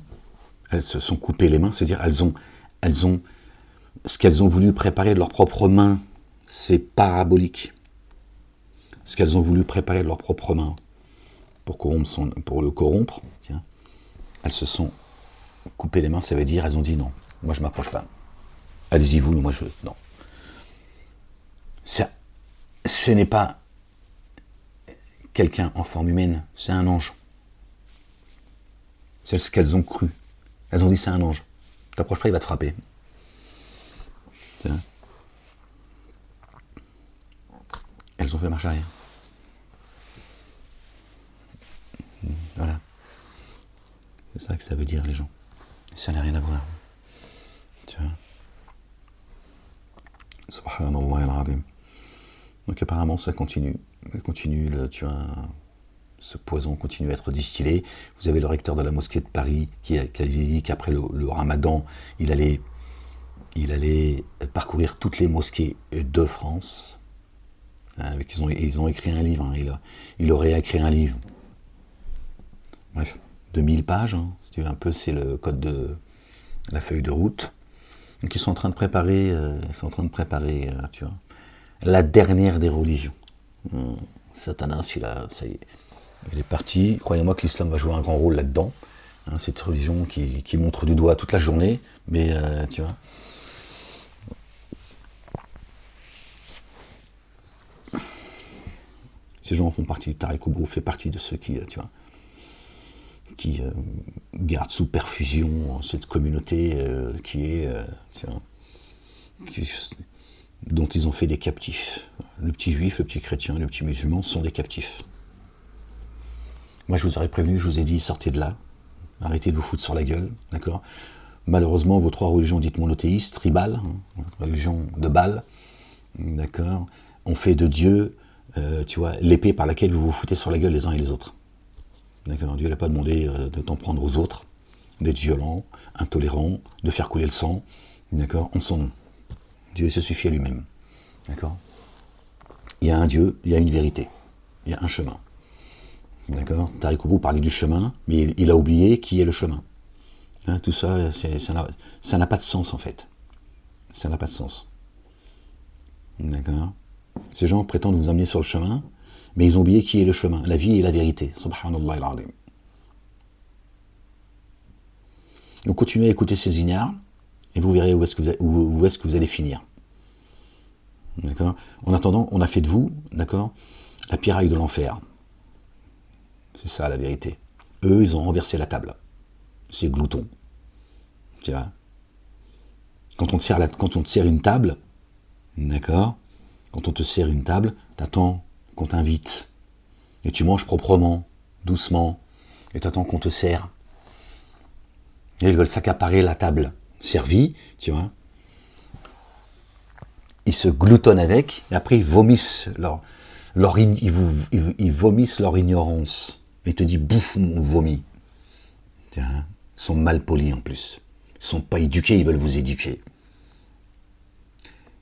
elles se sont coupées les mains. C'est-à-dire, elles ont ce qu'elles ont voulu préparer de leurs propres mains, c'est parabolique. Ce qu'elles ont voulu préparer de leurs propres mains pour le corrompre, tiens, elles se sont coupées les mains, ça veut dire, elles ont dit non, moi je m'approche pas. Allez-y vous, moi je... Non. Ce n'est pas quelqu'un en forme humaine, c'est un ange. C'est ce qu'elles ont cru. Elles ont dit c'est un ange. T'approches pas, il va te frapper. Tiens. Elles ont fait marche arrière. Voilà. C'est ça que ça veut dire, les gens. Ça n'a rien à voir. Tu vois. Subhanallah al-Azim. Donc apparemment, ça continue. Tu vois, ce poison continue à être distillé. Vous avez le recteur de la mosquée de Paris qui a dit qu'après le ramadan, il allait parcourir toutes les mosquées de France. Ils ont écrit un livre. Hein, il aurait écrit un livre. Bref, 2000 pages. Hein, si tu veux, un peu, c'est le code de la feuille de route. Donc ils sont en train de préparer, tu vois, la dernière des religions. Satanas, ça y est, il est parti. Croyez-moi que l'islam va jouer un grand rôle là-dedans. Hein, cette religion qui montre du doigt toute la journée, mais tu vois. Ces gens font partie, Tariq Oubrou fait partie de ceux qui, tu vois, qui garde sous perfusion cette communauté dont ils ont fait des captifs. Le petit juif, le petit chrétien, le petit musulman sont des captifs. Moi, je vous aurais prévenu, je vous ai dit, sortez de là, arrêtez de vous foutre sur la gueule, d'accord ? Malheureusement, vos trois religions dites monothéistes, tribales, religion de Baal, d'accord, ont fait de Dieu, l'épée par laquelle vous vous foutez sur la gueule les uns et les autres. D'accord ? Dieu n'a pas demandé de t'en prendre aux autres, d'être violent, intolérant, de faire couler le sang, d'accord, en son nom. Dieu se suffit à lui-même. D'accord ? Il y a un Dieu, il y a une vérité, il y a un chemin. D'accord ? Tariq Koubrou parlait du chemin, mais il a oublié qui est le chemin. Hein, tout ça, ça n'a pas de sens en fait. Ça n'a pas de sens. D'accord ? Ces gens prétendent vous amener sur le chemin, mais ils ont oublié qui est le chemin, la vie et la vérité. Subhanallah al-azim. Donc continuez à écouter ces ignares, et vous verrez où est-ce que vous allez finir. D'accord ? En attendant, on a fait de vous, d'accord, la piraille de l'enfer. C'est ça la vérité. Eux, ils ont renversé la table. C'est glouton. Tu vois ? Quand on te sert une table, d'accord ? Quand on te sert une table, t'attends qu'on t'invite. Et tu manges proprement, doucement, et t'attends qu'on te sert. Et ils veulent s'accaparer la table servie, tu vois. Ils se gloutonnent avec, et après ils vomissent ils vomissent leur ignorance. Ils te disent, bouffe mon vomi. Tiens, ils sont mal polis en plus. Ils ne sont pas éduqués, ils veulent vous éduquer.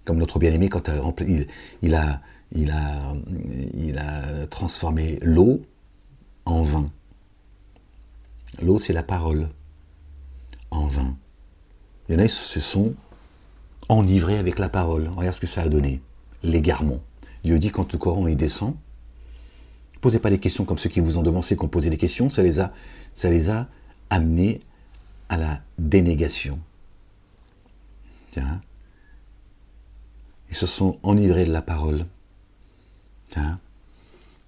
Comme notre bien-aimé, quand il a transformé l'eau en vin. L'eau, c'est la parole. En vin. Il y en a, ils se sont enivrés avec la parole. Regarde ce que ça a donné. L'égarement. Dieu dit, quand le Coran il descend, ne posez pas des questions comme ceux qui vous ont devancé, qui ont posé des questions, ça les a amenés à la dénégation. Tiens. Ils se sont enivrés de la parole. Tiens.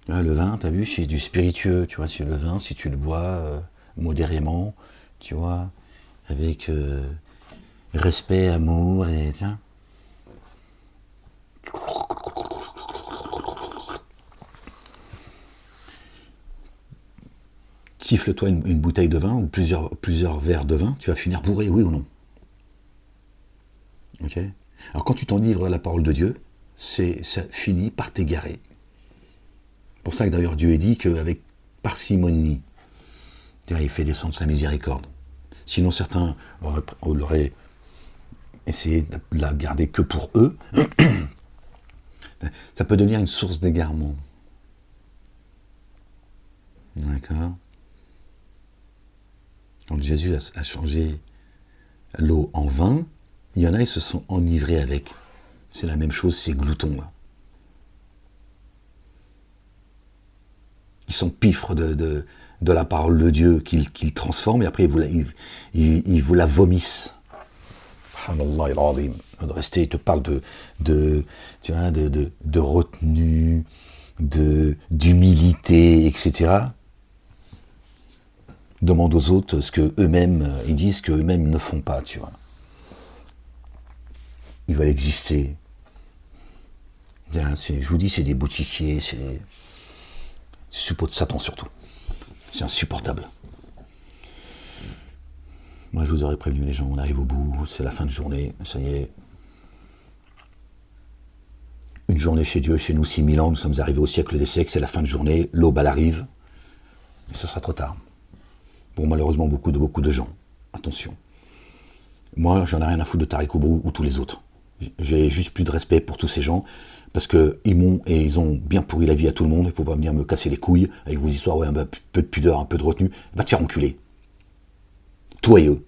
Le vin, tu as vu, c'est du spiritueux. Tu vois, c'est le vin, si tu le bois modérément, tu vois, avec respect, amour, et tiens. Siffle-toi une bouteille de vin ou plusieurs verres de vin, tu vas finir bourré, oui ou non? Ok? Alors quand tu t'enivres à la parole de Dieu, ça finit par t'égarer. C'est pour ça que d'ailleurs Dieu est dit qu'avec parcimonie, il fait descendre sa miséricorde. Sinon certains l'auraient essayé de la garder que pour eux. Ça peut devenir une source d'égarement. D'accord? Quand Jésus a changé l'eau en vin, il y en a, ils se sont enivrés avec. C'est la même chose, ces gloutons-là. Ils sont piffres de la parole de Dieu qu'ils transforment et après ils vous la vomissent. Subhanallah al-azim. Rester, il te parle de retenue, d'humilité, etc. Demande aux autres ce que eux-mêmes, ils disent que eux-mêmes ne font pas, tu vois. Ils veulent exister. Je vous dis, c'est des boutiquiers, c'est des suppôts de Satan surtout. C'est insupportable. Moi, je vous aurais prévenu, les gens, on arrive au bout, c'est la fin de journée, ça y est. Une journée chez Dieu, chez nous, 6000 ans, nous sommes arrivés au siècle des siècles, c'est la fin de journée, l'aube elle arrive, et ce sera trop tard. Pour malheureusement beaucoup de gens. Attention. Moi, j'en ai rien à foutre de Tariq Koubrou ou tous les autres. J'ai juste plus de respect pour tous ces gens, parce qu'ils ont bien pourri la vie à tout le monde, il ne faut pas venir me casser les couilles avec vos histoires, ouais, un peu de pudeur, un peu de retenue, va te faire enculer. Toi et eux.